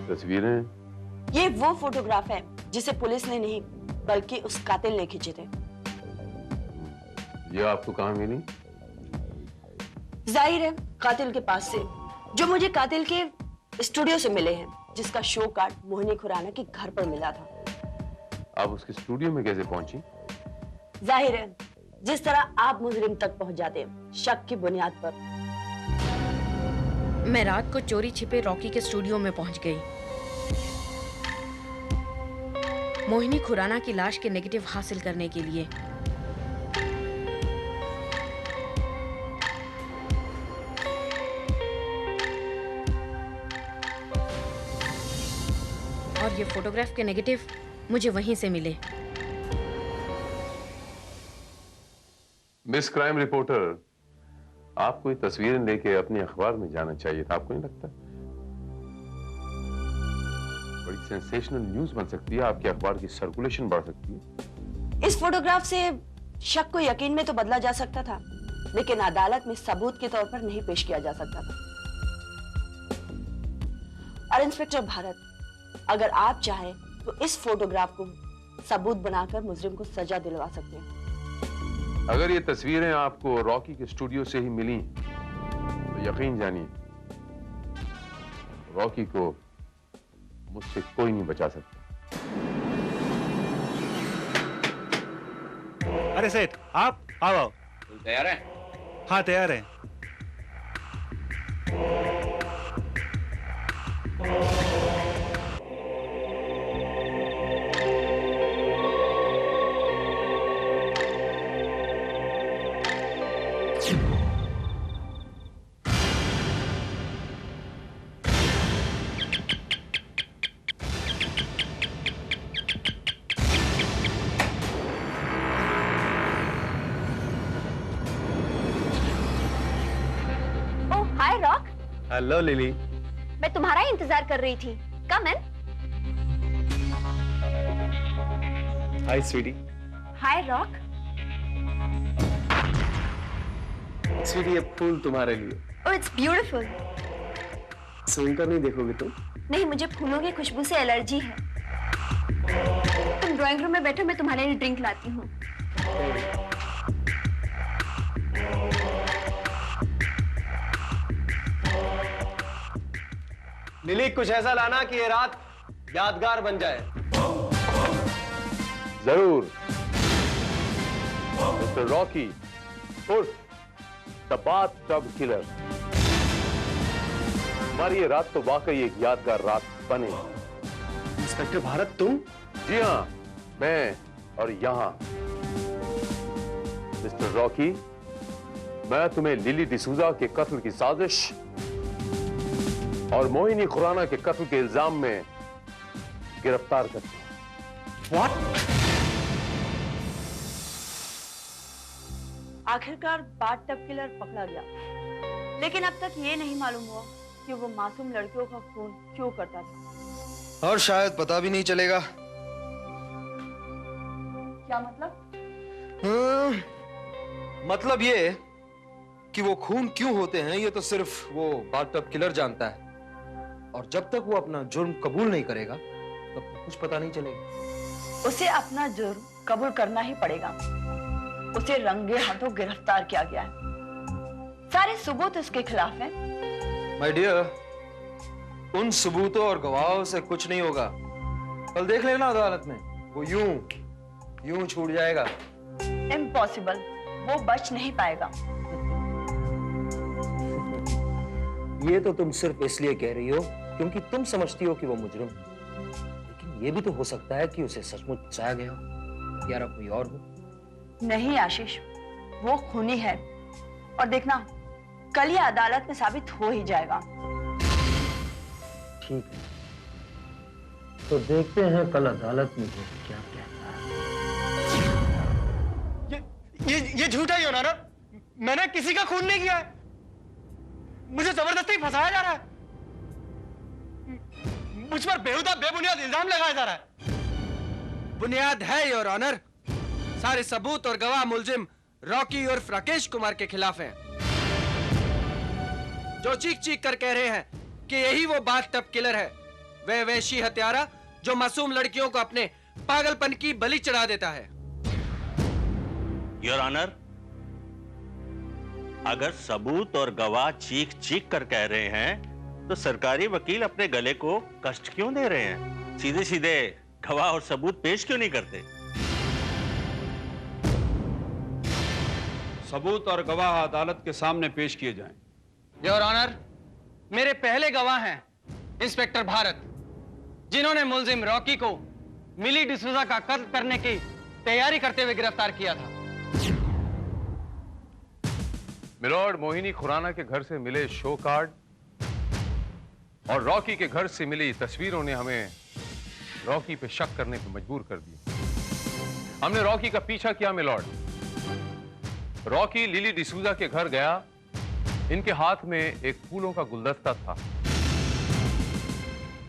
तस्वीरें? ये वो फोटोग्राफ है जिसे पुलिस ने नहीं बल्कि उस कातिल ने खींचे थे। ये आपको कहाँ मिली? जाहिर है कातिल के पास से, जो मुझे कातिल के स्टूडियो से मिले हैं, जिसका शो कार्ड मोहिनी खुराना के घर पर मिला था। आप उसके स्टूडियो में कैसे पहुंची? जाहिर है जिस तरह आप मुजरिम तक पहुंच जाते हैं, शक की बुनियाद पर। मैं रात को चोरी छिपे रॉकी के स्टूडियो में पहुंच गई। मोहिनी खुराना की लाश के नेगेटिव हासिल करने के लिए। और ये फोटोग्राफ के नेगेटिव मुझे वहीं से मिले। मिस क्राइम रिपोर्टर, आपको ये तस्वीरें लेके अपने अखबार में जाना चाहिए था, आपको नहीं लगता? बड़ी सेंसेशनल न्यूज़ बन सकती है, आपके अखबार की सर्कुलेशन बढ़ सकती है। इस फोटोग्राफ से शक को यकीन में तो बदला जा सकता था, लेकिन अदालत में सबूत के तौर पर नहीं पेश किया जा सकता था। और इंस्पेक्टर भारत, अगर आप चाहें तो इस फोटोग्राफ को सबूत बनाकर मुजरिम को सजा दिलवा सकते हैं। अगर ये तस्वीरें आपको रॉकी के स्टूडियो से ही मिली तो यकीन जानिए, रॉकी को मुझसे कोई नहीं बचा सकता। अरे सेठ, आप आओ। तैयार है? हाँ तैयार है। हाय रॉक। Hello lily. मैं तुम्हारा ही इंतजार कर रही थी। कम इन। हाय स्वीटी। हाय रॉक। स्वीटी, ये फूल तुम्हारे लिए। Oh it's beautiful. सुनकर नहीं देखोगे तुम? नहीं, मुझे फूलों की खुशबू से एलर्जी है। तुम ड्राइंग रूम में बैठो, मैं तुम्हारे लिए ड्रिंक लाती हूँ। लिली, कुछ ऐसा लाना कि ये रात यादगार बन जाए। जरूर। मिस्टर रॉकी उर्फ द बाथटब किलर, हमारी ये रात तो वाकई एक यादगार रात बने। इंस्पेक्टर भारत, तुम? जी हाँ, मैं। और यहां मिस्टर रॉकी, मैं तुम्हें लिली डिसूजा के कत्ल की साजिश और मोहिनी खुराना के कत्ल के इल्जाम में गिरफ्तार करता हूं। What? आखिरकार बाथटब किलर पकड़ा गया, लेकिन अब तक ये नहीं मालूम हुआ कि वो मासूम लड़कियों का खून क्यों करता था। और शायद पता भी नहीं चलेगा। क्या मतलब? मतलब ये कि वो खून क्यों होते हैं ये तो सिर्फ वो बाथटब किलर जानता है, और जब तक वो अपना जुर्म कबूल नहीं करेगा तब तक कुछ पता नहीं चलेगा। उसे अपना जुर्म कबूल करना ही पड़ेगा। उसे रंगे हाथों गिरफ्तार किया गया है, सारे सबूत उसके खिलाफ हैं। माय डियर, उन सबूतों और गवाहों से कुछ नहीं होगा। कल देख लेना अदालत में, वो यूं छूट जाएगा। इम्पॉसिबल, वो बच नहीं पाएगा। ये तो तुम सिर्फ इसलिए कह रही हो क्योंकि तुम समझती हो कि वो मुजरिम है, लेकिन ये भी तो हो सकता है कि उसे सचमुच फंसाया गया हो या कोई और हो। नहीं आशीष, वो खूनी है, और देखना कल ये अदालत में साबित हो ही जाएगा। ठीक है, तो देखते हैं कल अदालत में क्या कहता है। ये झूठा ही होना ना, मैंने किसी का खून नहीं किया है, मुझे जबरदस्ती फंसाया जा रहा है, मुझ पर बेहुदा बेबुनियाद इल्जाम लगाया जा रहा है। बुनियाद है योर ऑनर, सारे सबूत और गवाह मुलजिम रॉकी और राकेश कुमार के खिलाफ हैं, जो चीख चीख कर कह रहे हैं कि यही वो बाथटब किलर है, वह वैशी हत्यारा जो मासूम लड़कियों को अपने पागलपन की बलि चढ़ा देता है। योर ऑनर, अगर सबूत और गवाह चीख चीख कर कह रहे हैं तो सरकारी वकील अपने गले को कष्ट क्यों दे रहे हैं? सीधे सीधे गवाह और सबूत पेश क्यों नहीं करते? सबूत और गवाह अदालत के सामने पेश किए जाएं। योर ऑनर, मेरे पहले गवाह हैं इंस्पेक्टर भारत, जिन्होंने मुलजिम रॉकी को मिली डिसूजा का कत्ल करने की तैयारी करते हुए गिरफ्तार किया था। मिलॉर्ड, मोहिनी खुराना के घर से मिले शो कार्ड और रॉकी के घर से मिली तस्वीरों ने हमें रॉकी पे शक करने पे मजबूर कर दिया। हमने रॉकी का पीछा किया मिलॉर्ड। रॉकी लिली डिसूजा के घर गया, इनके हाथ में एक फूलों का गुलदस्ता था,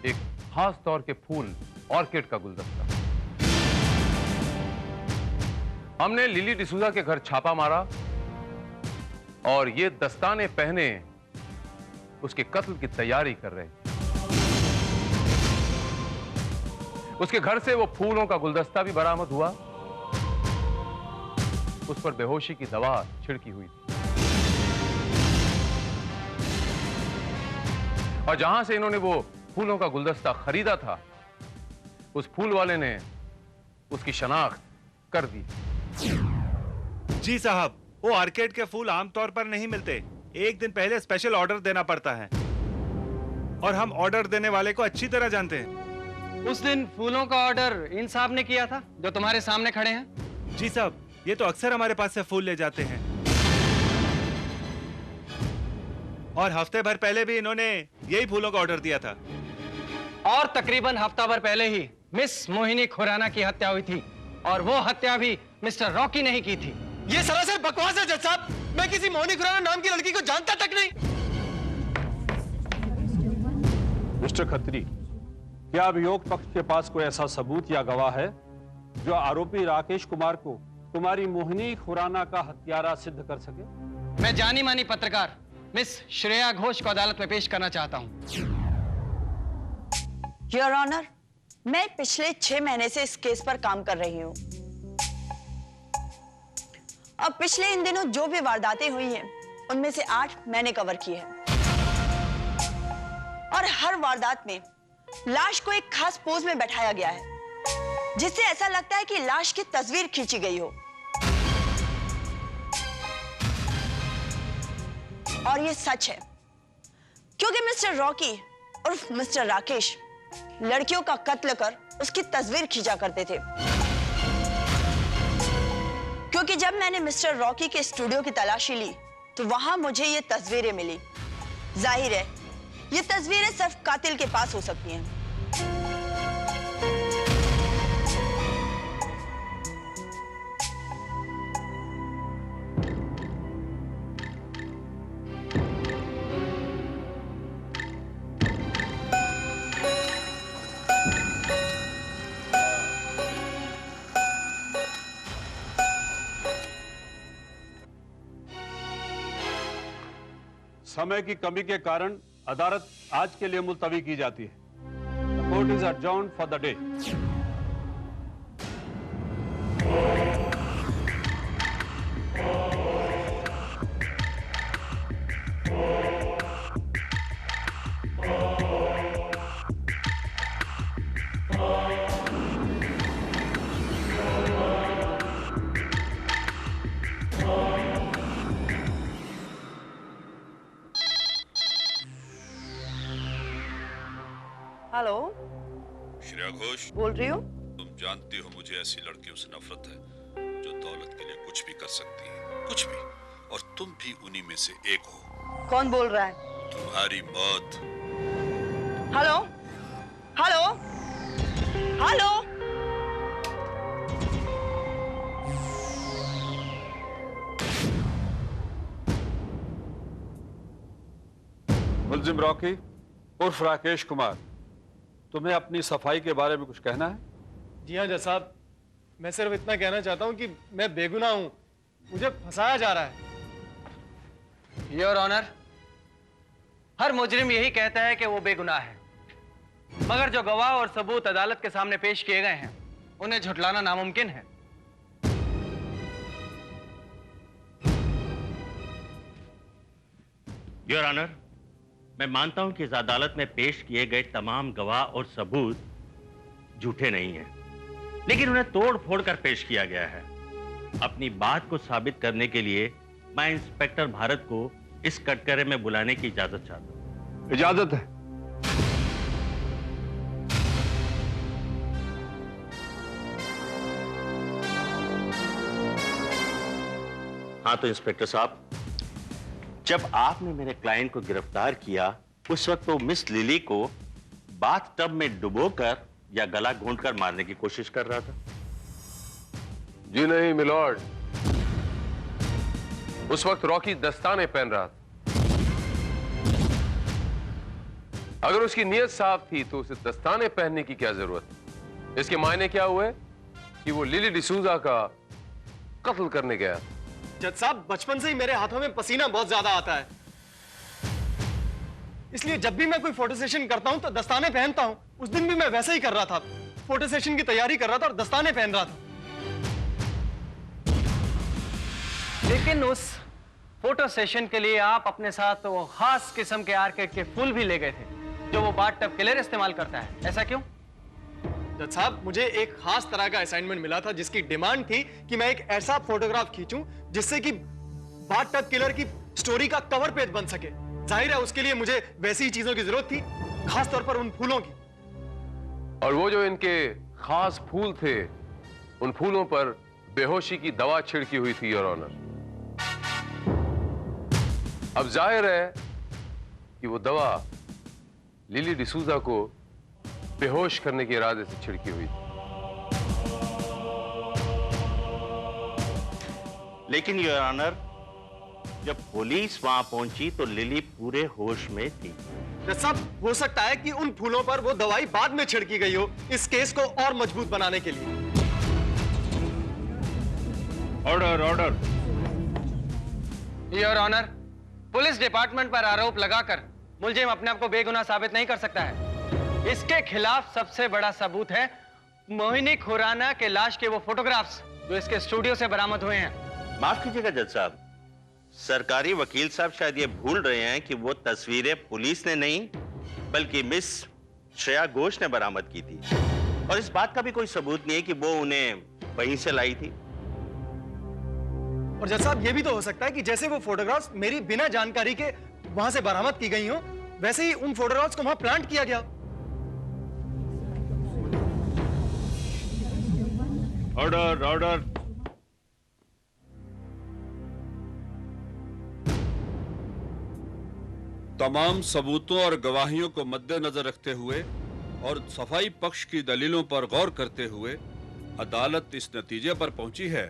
एक खास तौर के फूल ऑर्किड का गुलदस्ता। हमने लिली डिसूजा के घर छापा मारा और ये दस्ताने पहने उसके कत्ल की तैयारी कर रहे। उसके घर से वो फूलों का गुलदस्ता भी बरामद हुआ, उस पर बेहोशी की दवा छिड़की हुई थी, और जहां से इन्होंने वो फूलों का गुलदस्ता खरीदा था, उस फूल वाले ने उसकी शनाख्त कर दी। जी साहब, वो आर्केड के फूल आमतौर पर नहीं मिलते, एक दिन पहले स्पेशल ऑर्डर देना पड़ता है, और हम ऑर्डर देने वाले को अच्छी तरह जानते हैं। उस दिन फूलों का ऑर्डर इन साहब ने किया था जो तुम्हारे सामने खड़े हैं। जी साहब, ये तो अक्सर हमारे पास से फूल ले जाते हैं, और हफ्ते भर पहले भी इन्होंने यही फूलों का ऑर्डर दिया था। और तकरीबन हफ्ता भर पहले ही मिस मोहिनी खुराना की हत्या हुई थी, और वो हत्या भी मिस्टर रॉकी ने ही की थी। ये सरासर बकवास है जज साहब, मैं किसी मोहिनी खुराना नाम की लड़की को जानता तक नहीं। मिस्टर खत्री, क्या अभियोग पक्ष के पास कोई ऐसा सबूत या गवाह है जो आरोपी राकेश कुमार को तुम्हारी मोहिनी खुराना का हत्यारा सिद्ध कर सके? मैं जानी मानी पत्रकार मिस श्रेया घोष को अदालत में पेश करना चाहता हूं। योर ऑनर, मैं पिछले 6 महीने से इस केस पर काम कर रही हूँ। अब पिछले इन दिनों जो भी वारदातें हुई हैं, उनमें से 8 मैंने कवर की है, और हर वारदात में लाश को एक खास पोज में बैठाया गया है, जिससे ऐसा लगता है कि लाश की तस्वीर खींची गई हो। और ये सच है, क्योंकि मिस्टर रॉकी और मिस्टर राकेश लड़कियों का कत्ल कर उसकी तस्वीर खींचा करते थे। क्योंकि जब मैंने मिस्टर रॉकी के स्टूडियो की तलाशी ली तो वहां मुझे ये तस्वीरें मिली। जाहिर है ये तस्वीरें सिर्फ कातिल के पास हो सकती हैं। समय की कमी के कारण अदालत आज के लिए मुलतवी की जाती है। The court is adjourned for the day. Hello, Shreya Ghosh बोल रही हो? तुम जानती हो मुझे ऐसी लड़कियों से नफरत है जो दौलत के लिए कुछ भी कर सकती है, कुछ भी। और तुम भी उन्हीं में से एक हो। कौन बोल रहा है? तुम्हारी मौत। Hello, hello, hello. मुलजिम रॉकी उर्फ राकेश कुमार, तुम्हें अपनी सफाई के बारे में कुछ कहना है? जी हाँ जज साहब, मैं सिर्फ इतना कहना चाहता हूँ कि मैं बेगुनाह हूँ, मुझे फंसाया जा रहा है। योर ऑनर, हर मुजरिम यही कहता है कि वो बेगुनाह है, मगर जो गवाह और सबूत अदालत के सामने पेश किए गए हैं उन्हें झुटलाना नामुमकिन है। योर ऑनर, मैं मानता हूं कि इस अदालत में पेश किए गए तमाम गवाह और सबूत झूठे नहीं हैं, लेकिन उन्हें तोड़ फोड़ कर पेश किया गया है। अपनी बात को साबित करने के लिए मैं इंस्पेक्टर भारत को इस कटघरे में बुलाने की इजाजत चाहता हूं। इजाजत है। हाँ तो इंस्पेक्टर साहब, जब आपने मेरे क्लाइंट को गिरफ्तार किया उस वक्त वो मिस लिली को बाथ टब में डुबोकर या गला घोंटकर मारने की कोशिश कर रहा था। जी नहीं मिलॉर्ड, उस वक्त रॉकी दस्ताने पहन रहा था। अगर उसकी नीयत साफ थी तो उसे दस्ताने पहनने की क्या जरूरत? इसके मायने क्या हुए कि वो लिली डिसूजा का कत्ल करने गया। जज साहब, बचपन से ही मेरे हाथों में पसीना बहुत ज्यादा आता है, इसलिए जब भी मैं कोई फोटो सेशन करता हूं तो दस्ताने पहनता हूं। उस दिन भी मैं वैसे ही कर रहा था, फोटो सेशन की तैयारी कर रहा था और दस्ताने पहन रहा था। लेकिन उस फोटो सेशन के लिए आप अपने साथ वो खास किस्म के आर्किड के फूल भी ले गए थे जो वो बाथ टब किलर इस्तेमाल करता है, ऐसा क्यों? जज साहब, मुझे एक खास तरह का असाइनमेंट मिला था जिसकी डिमांड थी कि मैं एक ऐसा फोटोग्राफ खींचूं जिससे कि बाथ टब किलर की स्टोरी का कवर पेज बन सके। जाहिर है उसके लिए मुझे वैसी ही चीजों की जरूरत थी, खास तौर पर उन फूलों की। और वो जो इनके खास फूल थे, उन फूलों पर बेहोशी की दवा छिड़की हुई थी योर ऑनर। अब जाहिर है कि वो दवा लिली डिसूजा को बेहोश करने के इरादे से छिड़की हुई थी। लेकिन योर ऑनर, जब पुलिस वहां पहुंची तो लिली पूरे होश में थी। सब हो सकता है कि उन फूलों पर वो दवाई बाद में छिड़की गई हो, इस केस को और मजबूत बनाने के लिए। Order order. Your honour, police department पर आरोप लगाकर मुलजिम अपने आप को बेगुनाह साबित नहीं कर सकता है। इसके खिलाफ सबसे बड़ा सबूत है मोहिनी खुराना के लाश के वो फोटोग्राफ्स जो इसके स्टूडियो से बरामद हुए हैं। माफ कीजिएगा जज साहब, सरकारी वकील साहब शायद ये भूल रहे हैं कि वो तस्वीरें पुलिस ने नहीं बल्कि मिस श्रेया घोष ने बरामद की थी, और इस बात का भी कोई सबूत नहीं है कि वो उन्हें वहीं से लाई थी। और जज साहब, ये भी तो हो सकता है कि जैसे वो फोटोग्राफ्स मेरी बिना जानकारी के वहां से बरामद की गई हो, वैसे ही उन फोटोग्राफ्स को वहां प्लांट किया गया। Order order. तमाम सबूतों और गवाहियों को मद्देनजर रखते हुए और सफाई पक्ष की दलीलों पर गौर करते हुए अदालत इस नतीजे पर पहुंची है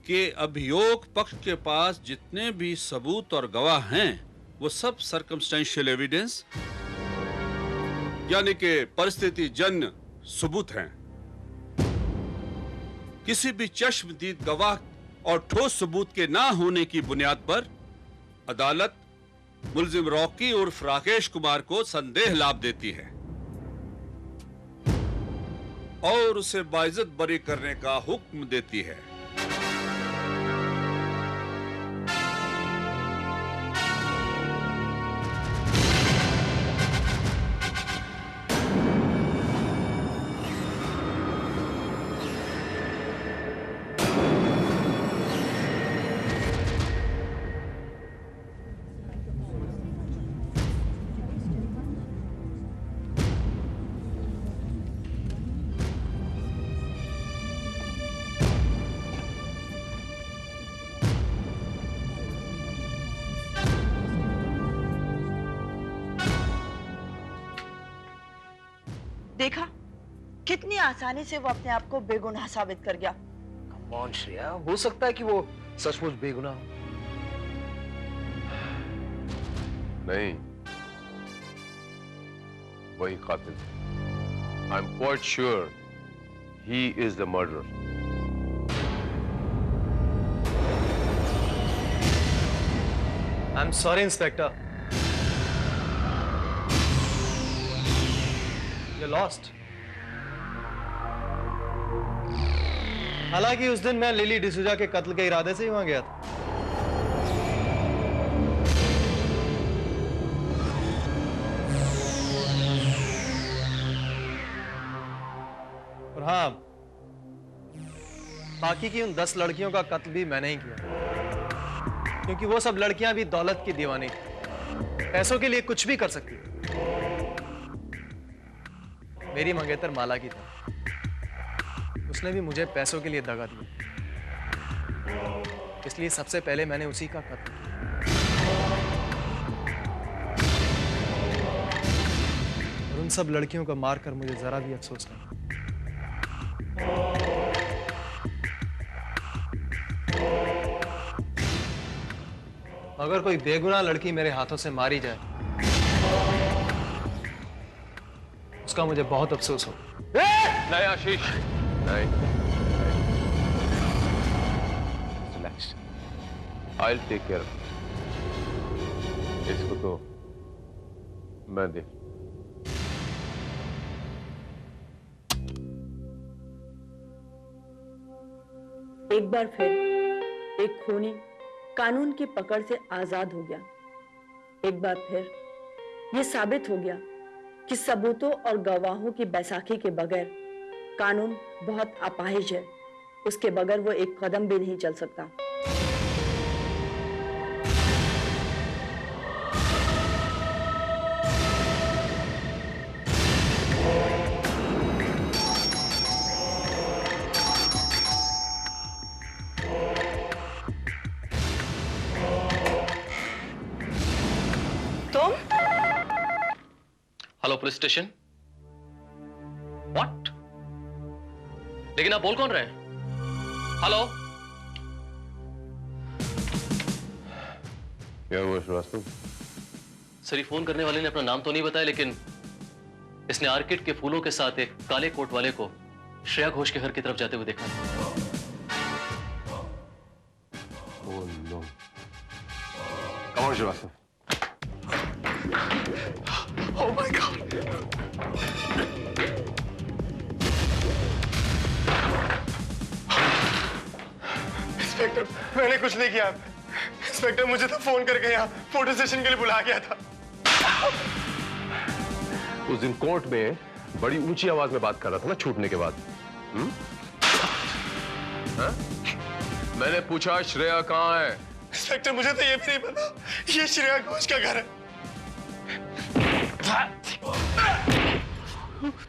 कि अभियोग पक्ष के पास जितने भी सबूत और गवाह हैं वो सब सर्कमस्टेंशियल एविडेंस यानी कि परिस्थिति जन्य सबूत हैं। किसी भी चश्मदीद गवाह और ठोस सबूत के ना होने की बुनियाद पर अदालत मुलजिम रॉकी उर्फ राकेश कुमार को संदेह लाभ देती है और उसे बाइज्जत बरी करने का हुक्म देती है। देखा कितनी आसानी से वो अपने आप को बेगुनाह साबित कर गया। कौन श्रेया, हो सकता है कि वो सचमुच बेगुनाह हो। नहीं, वही कातिल। I am quite sure he is the murderer. I am sorry inspector, you lost. हालांकि उस दिन मैं लिली डिसूजा के कत्ल के इरादे से ही वहां गया था। और हाँ, बाकी की उन 10 लड़कियों का कत्ल भी मैंने ही किया, क्योंकि वो सब लड़कियां भी दौलत की दीवानी थी, पैसों के लिए कुछ भी कर सकती थी। मेरी मंगेतर माला की थी, उसने भी मुझे पैसों के लिए दगा दिया, इसलिए सबसे पहले मैंने उसी का कत्ल किया। और उन सब लड़कियों को मारकर मुझे जरा भी अफसोस नहीं। अगर कोई बेगुनाह लड़की मेरे हाथों से मारी जाए, उसका मुझे बहुत अफसोस हो। नहीं आशीष, नहीं। Relax, I'll take care of it. इसको तो मैं देख। एक बार फिर एक खूनी कानून की पकड़ से आजाद हो गया। एक बार फिर यह साबित हो गया कि सबूतों और गवाहों की बैसाखी के बगैर कानून बहुत अपाहिज है, उसके बगैर वो एक कदम भी नहीं चल सकता। Hello police station. व्हाट? लेकिन आप बोल कौन रहे हैं? हेलो? क्या हुआ श्रीवास्तव? सर, ये फोन करने वाले ने अपना नाम तो नहीं बताया, लेकिन इसने आर्किड के फूलों के साथ एक काले कोट वाले को श्रेया घोष के घर की तरफ जाते हुए देखा। Oh no. Come on Srivastava. Oh my God! Inspector, मैंने कुछ नहीं किया। इंस्पेक्टर, मुझे तो फोन करके यहाँ फोटो सेशन के लिए बुला गया था। उस दिन कोर्ट में बड़ी ऊंची आवाज में बात कर रहा था ना, छूटने के बाद। मैंने पूछा श्रेया कहाँ है? इंस्पेक्टर, मुझे तो ये भी नहीं पता, ये श्रेया घोष का घर है।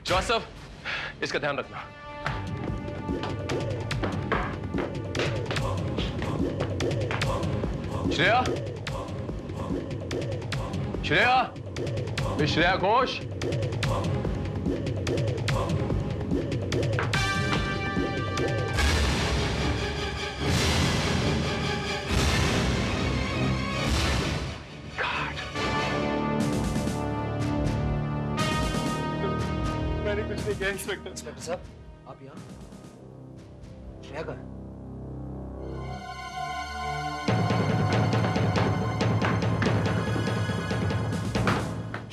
जोसेफ, इसका ध्यान रखना। श्रेया, श्रेया, मिस श्रेया घोष। मैंने कुछ नहीं किया इंस्पेक्टर। इंस्पेक्टर साहब, आप यहाँ? श्रेया कहाँ है?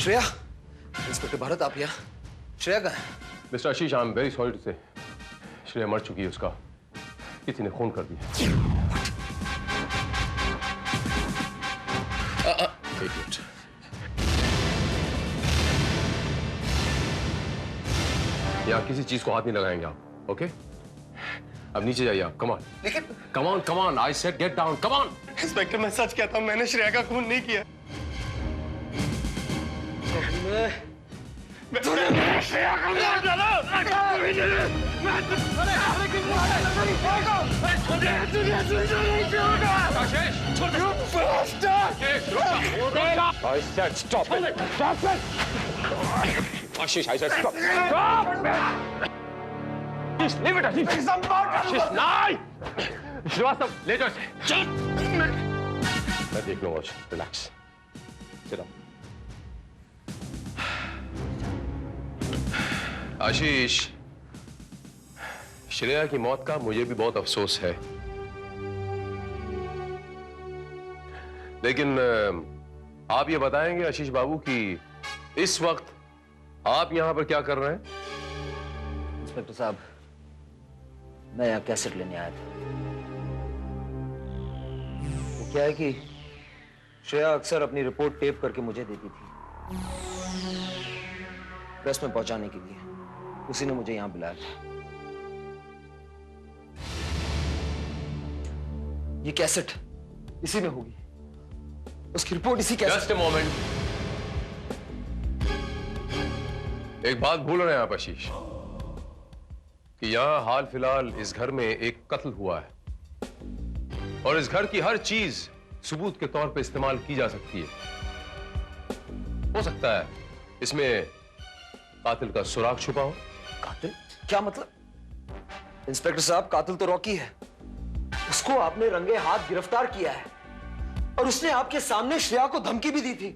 श्रेया, इंस्पेक्टर भारत आप यहाँ? श्रेया कहाँ है? Mister Ashish, I am very sorry to say, Shreya मर चुकी है, उसका किसी ने खून कर दिया। एक मिनट। यहाँ किसी चीज को हाथ नहीं लगाएंगे आप, ओके? अब नीचे जाइए आप, कम ऑन। लेकिन come on, I said get down, come on. Inspector मैं सच कहता हूँ, मैंने श्रेया का खून नहीं किया। तूने श्रेया को मार डाला। I said stop it. Stop it. Ashish, I said stop. Stop. Just leave it, Ashish. Ashish, नहीं. श्रीवास्तव, ले जाओ इसे. मैं देख लूंगा. Relax. Sit down. आशीष, श्रेया की मौत का मुझे भी बहुत अफसोस है, लेकिन आप ये बताएंगे आशीष बाबू कि इस वक्त आप यहां पर क्या कर रहे हैं? इंस्पेक्टर साहब, मैं यहाँ कैसेट लेने आया था। वो क्या है कि श्रेया अक्सर अपनी रिपोर्ट टेप करके मुझे देती थी, प्रेस में पहुंचाने के लिए। उसी ने मुझे यहां बुलाया था। ये कैसेट इसी में होगी, उसकी रिपोर्ट इसी कैसेट। जस्ट अ मोमेंट, एक बात भूल रहे हैं आप आशीष कि यहां हाल फिलहाल इस घर में एक कत्ल हुआ है और इस घर की हर चीज सबूत के तौर पे इस्तेमाल की जा सकती है। हो सकता है इसमें कातिल का सुराग छुपा हो। कातिल? क्या मतलब? इंस्पेक्टर साहब, कातिल तो रॉकी है। उसको आपने रंगे हाथ गिरफ्तार किया है और उसने आपके सामने श्रेया को धमकी भी दी थी।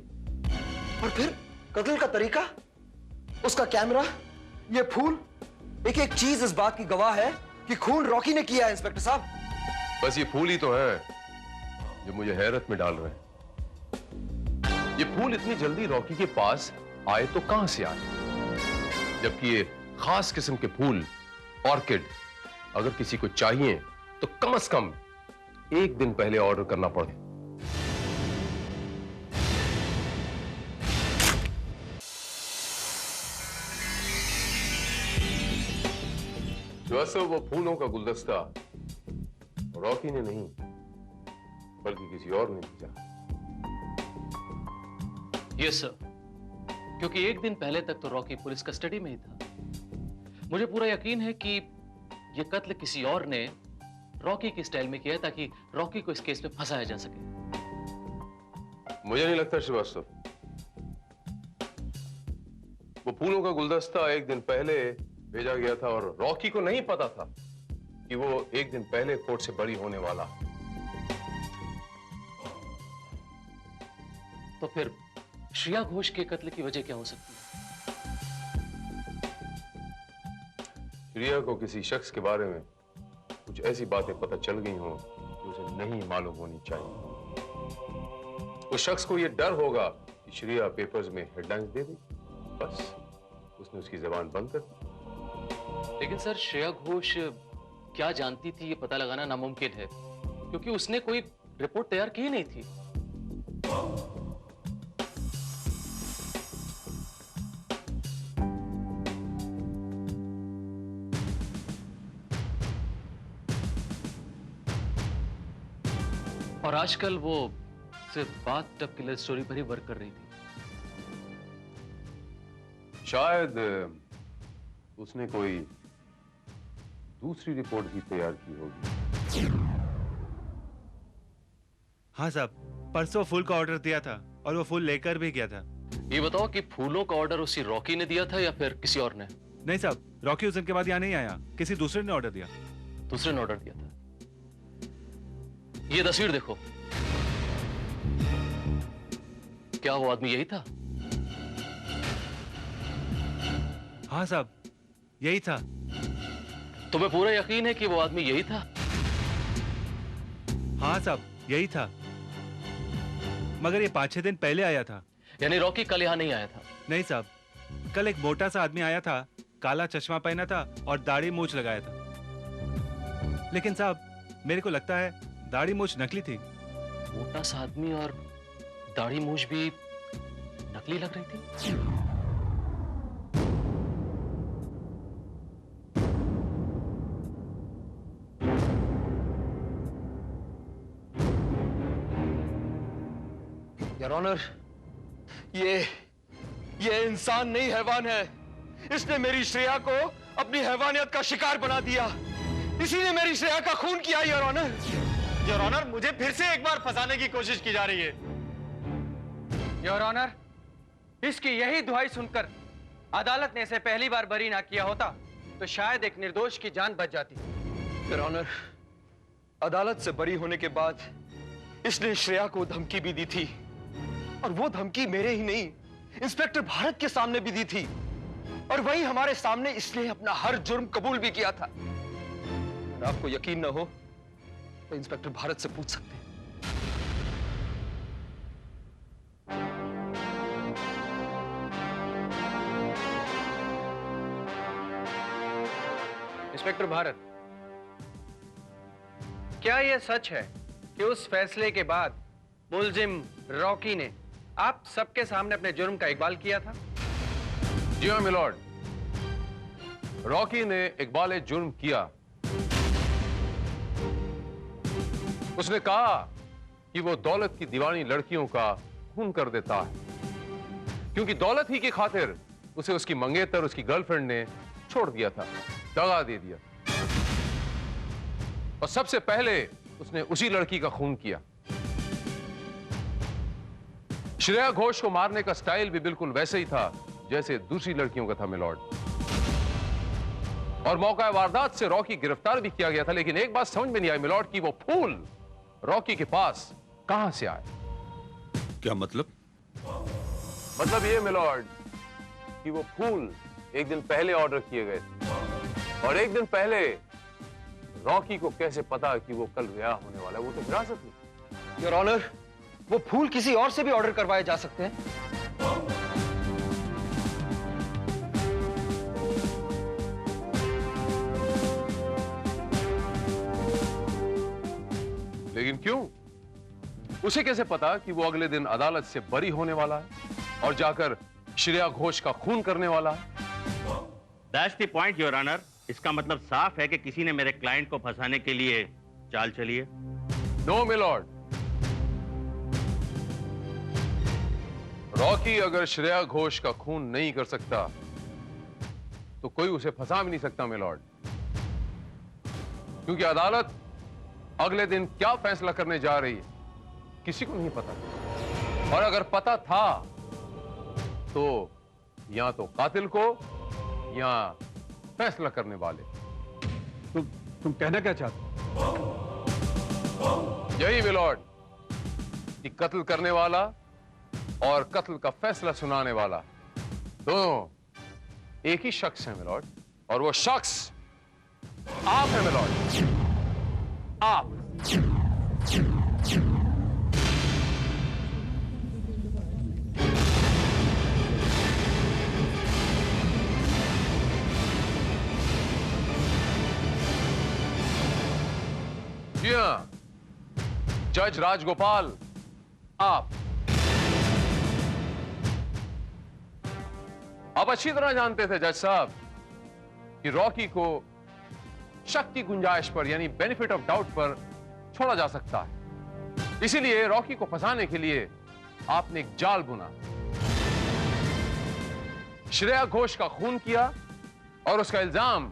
और फिर कत्ल का तरीका, उसका कैमरा, ये फूल, एक एक चीज इस बात की गवाह है कि खून रॉकी ने किया है। इंस्पेक्टर साहब, बस ये फूल ही तो है जो मुझे हैरत में डाल रहे हैं। ये फूल इतनी जल्दी रॉकी के पास आए तो कहां से आए, जबकि ये खास किस्म के फूल, ऑर्किड, अगर किसी को चाहिए तो कम से कम एक दिन पहले ऑर्डर करना पड़े। वैसे वो फूलों का गुलदस्ता रॉकी ने नहीं बल्कि किसी और ने भेजा। यस सर, क्योंकि एक दिन पहले तक तो रॉकी पुलिस कस्टडी में ही था। मुझे पूरा यकीन है कि ये कत्ल किसी और ने रॉकी की स्टाइल में किया ताकि रॉकी को इस केस में फंसाया जा सके। मुझे नहीं लगता श्रीवास्तव, वो फूलों का गुलदस्ता एक दिन पहले भेजा गया था और रॉकी को नहीं पता था कि वो एक दिन पहले कोर्ट से बरी होने वाला। तो फिर श्रेया घोष के कत्ल की वजह क्या हो सकती है? श्रेया को किसी शख्स के बारे में कुछ ऐसी बातें पता चल गई हों जो उसे नहीं मालूम होनी चाहिए। उस शख्स को यह डर होगा कि श्रेया पेपर्स में हेडलाइंस दे दी, बस उसने उसकी जबान बंद कर दी। लेकिन सर, श्रेया घोष क्या जानती थी ये पता लगाना नामुमकिन है, क्योंकि उसने कोई रिपोर्ट तैयार की नहीं थी। और आजकल वो सिर्फ बात टब किलर स्टोरी पर ही वर्क कर रही थी। शायद उसने कोई दूसरी रिपोर्ट भी तैयार की होगी। हाँ साहब, परसों फूल का ऑर्डर दिया था और वो फूल लेकर भी गया था। ये बताओ कि फूलों का ऑर्डर उसी रॉकी ने दिया था या फिर किसी और ने? नहीं साहब, रॉकी उस दिन के बाद यहाँ नहीं आया, किसी दूसरे ने ऑर्डर दिया। दूसरे ने ऑर्डर दिया था? ये तस्वीर देखो, क्या वो आदमी यही था? हाँ साहब, यही था। तुम्हें पूरा यकीन है कि वो आदमी यही था? हाँ साहब, यही था, मगर ये 5-6 दिन पहले आया था। यानी रॉकी कल यहाँ नहीं आया था? नहीं साहब, कल एक मोटा सा आदमी आया था, काला चश्मा पहना था और दाढ़ी मूछ लगाया था। लेकिन साहब मेरे को लगता है दाढ़ी मूछ नकली थी। मोटा सा आदमी और दाढ़ी मूछ भी नकली लग रही थी। योर ऑनर, ये इंसान नहीं हैवान है। इसने मेरी श्रेया को अपनी हैवानियत का शिकार बना दिया। इसी ने मेरी श्रेया का खून किया। योर ऑनर, योर ऑनर, मुझे फिर से एक बार फंसाने की कोशिश की जा रही है। योर ऑनर, इसकी यही दुहाई सुनकर अदालत ने इसे पहली बार बरी ना किया होता तो शायद एक निर्दोष की जान बच जाती। योर ऑनर, अदालत से बरी होने के बाद इसने श्रेया को धमकी भी दी थी, और वो धमकी मेरे ही नहीं, इंस्पेक्टर भारत के सामने भी दी थी, और वही हमारे सामने इसने अपना हर जुर्म कबूल भी किया था। अगर आपको यकीन न हो तो इंस्पेक्टर भारत से पूछ सकते हैं। इंस्पेक्टर भारत, क्या यह सच है कि उस फैसले के बाद मुलजिम रॉकी ने आप सबके सामने अपने जुर्म का इकबाल किया था? जी हाँ मिलॉर्ड, रॉकी ने इकबाल जुर्म किया। उसने कहा कि वो दौलत की दीवानी लड़कियों का खून कर देता है, क्योंकि दौलत ही की खातिर उसे उसकी मंगेतर, उसकी गर्लफ्रेंड ने छोड़ दिया था, दगा दे दिया, और सबसे पहले उसने उसी लड़की का खून किया। श्रेया घोष को मारने का स्टाइल भी बिल्कुल वैसे ही था जैसे दूसरी लड़कियों का था मिलॉर्ड। और मौका वारदात से रॉकी गिरफ्तार भी किया गया था, लेकिन एक बात समझ में नहीं आई मिलॉर्ड कि वो फूल रॉकी के पास कहां से आए। क्या मतलब? मतलब ये मिलॉर्ड कि वो फूल एक दिन पहले ऑर्डर किए गए थे, और एक दिन पहले रॉकी को कैसे पता कि वो कल रिहा होने वाला है? वो तो हिरासत में। योर ऑनर, वो फूल किसी और से भी ऑर्डर करवाए जा सकते हैं। लेकिन क्यों? उसे कैसे पता कि वो अगले दिन अदालत से बरी होने वाला है और जाकर श्रेया घोष का खून करने वाला है? That's the point your honour. इसका मतलब साफ है कि किसी ने मेरे क्लाइंट को फंसाने के लिए चाल चली है। नो मिलॉर्ड, रॉकी अगर श्रेया घोष का खून नहीं कर सकता तो कोई उसे फंसा भी नहीं सकता मिलॉर्ड, क्योंकि अदालत अगले दिन क्या फैसला करने जा रही है किसी को नहीं पता, और अगर पता था तो या तो कातिल को या फैसला करने वाले। तुम कहना क्या चाहते हो? यही मिलॉर्ड कि कत्ल करने वाला और कत्ल का फैसला सुनाने वाला दोनों एक ही शख्स है मिलॉर्ड, और वो शख्स आप हैं मिलॉर्ड, आप। जी हाँ, जज राजगोपाल, आप अच्छी तरह जानते थे जज साहब कि रॉकी को शक की गुंजाइश पर यानी बेनिफिट ऑफ डाउट पर छोड़ा जा सकता है, इसीलिए रॉकी को फंसाने के लिए आपने एक जाल बुना, श्रेया घोष का खून किया और उसका इल्जाम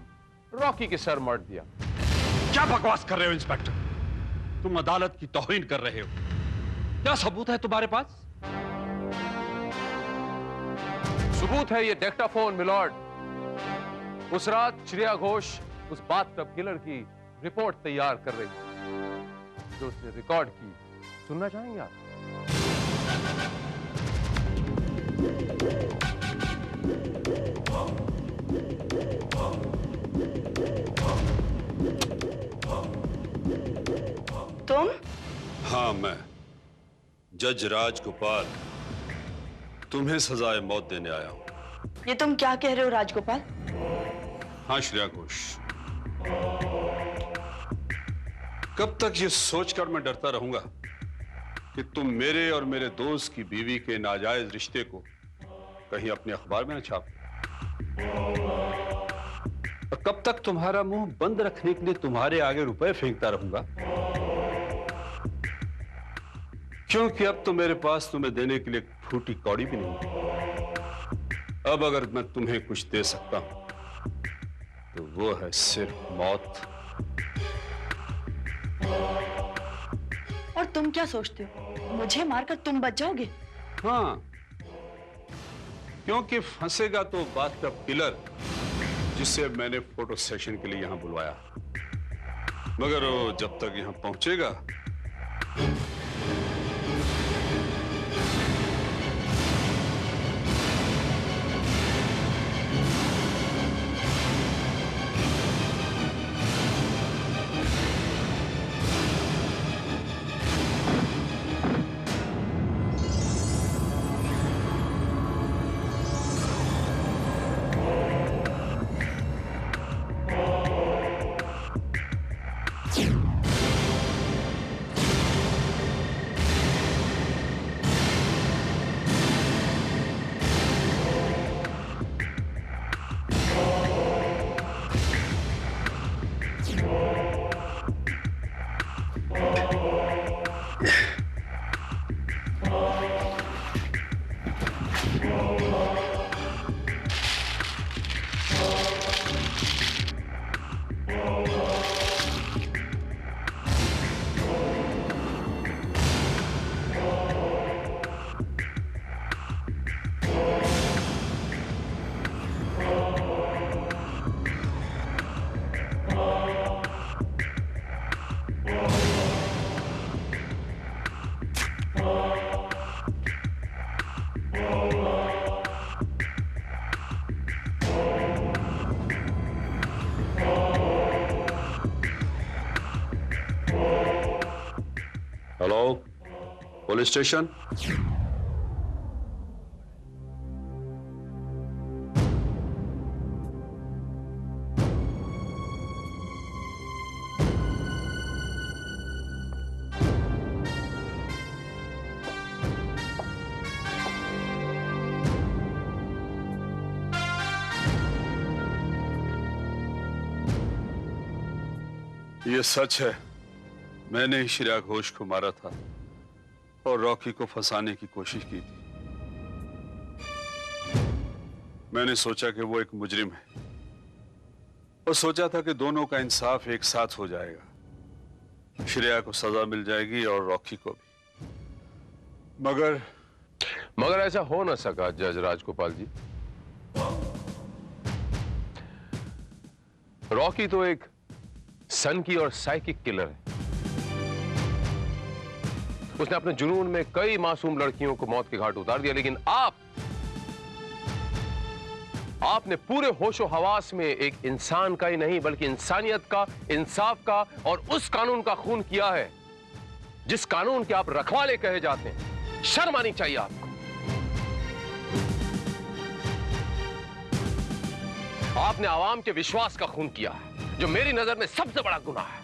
रॉकी के सर मढ़ दिया। क्या बकवास कर रहे हो इंस्पेक्टर? तुम अदालत की तौहीन कर रहे हो। क्या सबूत है तुम्हारे पास? सबूत है ये डिक्टाफोन मिलॉर्ड। उस रात श्रेया घोष उस बाथटब किलर की रिपोर्ट तैयार कर रही थी जो उसने रिकॉर्ड की। सुनना चाहेंगे आप? तुम? हाँ, मैं जज राजगोपाल। तुम्हें सजाए मौत देने आया हूं। ये तुम क्या कह रहे हो राजगोपाल? हाँ श्रेया घोष, कब तक ये सोचकर मैं डरता रहूंगा कि तुम मेरे और मेरे दोस्त की बीवी के नाजायज रिश्ते को कहीं अपने अखबार में न छाप, और कब तक तुम्हारा मुंह बंद रखने के लिए तुम्हारे आगे रुपए फेंकता रहूंगा, क्योंकि अब तो मेरे पास तुम्हें देने के लिए फूटी कौड़ी भी नहीं। अब अगर मैं तुम्हें कुछ दे सकता हूं तो वो है सिर्फ मौत। और तुम क्या सोचते हो, मुझे मारकर तुम बच जाओगे? हाँ, क्योंकि फंसेगा तो बात का पिलर जिसे मैंने फोटो सेशन के लिए यहां बुलवाया, मगर वो जब तक यहां पहुंचेगा हेलो, पुलिस स्टेशन। ये सच है, मैंने ही श्रेया घोष को मारा था और रॉकी को फंसाने की कोशिश की थी। मैंने सोचा कि वो एक मुजरिम है और सोचा था कि दोनों का इंसाफ एक साथ हो जाएगा, श्रेया को सजा मिल जाएगी और रॉकी को भी। मगर ऐसा हो ना सका जज राजगोपाल जी। रॉकी तो एक सनकी और साइकिक किलर है। उसने अपने जुनून में कई मासूम लड़कियों को मौत के घाट उतार दिया, लेकिन आपने पूरे होशो हवास में एक इंसान का ही नहीं बल्कि इंसानियत का, इंसाफ का और उस कानून का खून किया है जिस कानून के आप रखवाले कहे जाते हैं। शर्म आनी चाहिए आपको। आपने आवाम के विश्वास का खून किया है, जो मेरी नजर में सबसे बड़ा गुनाह है।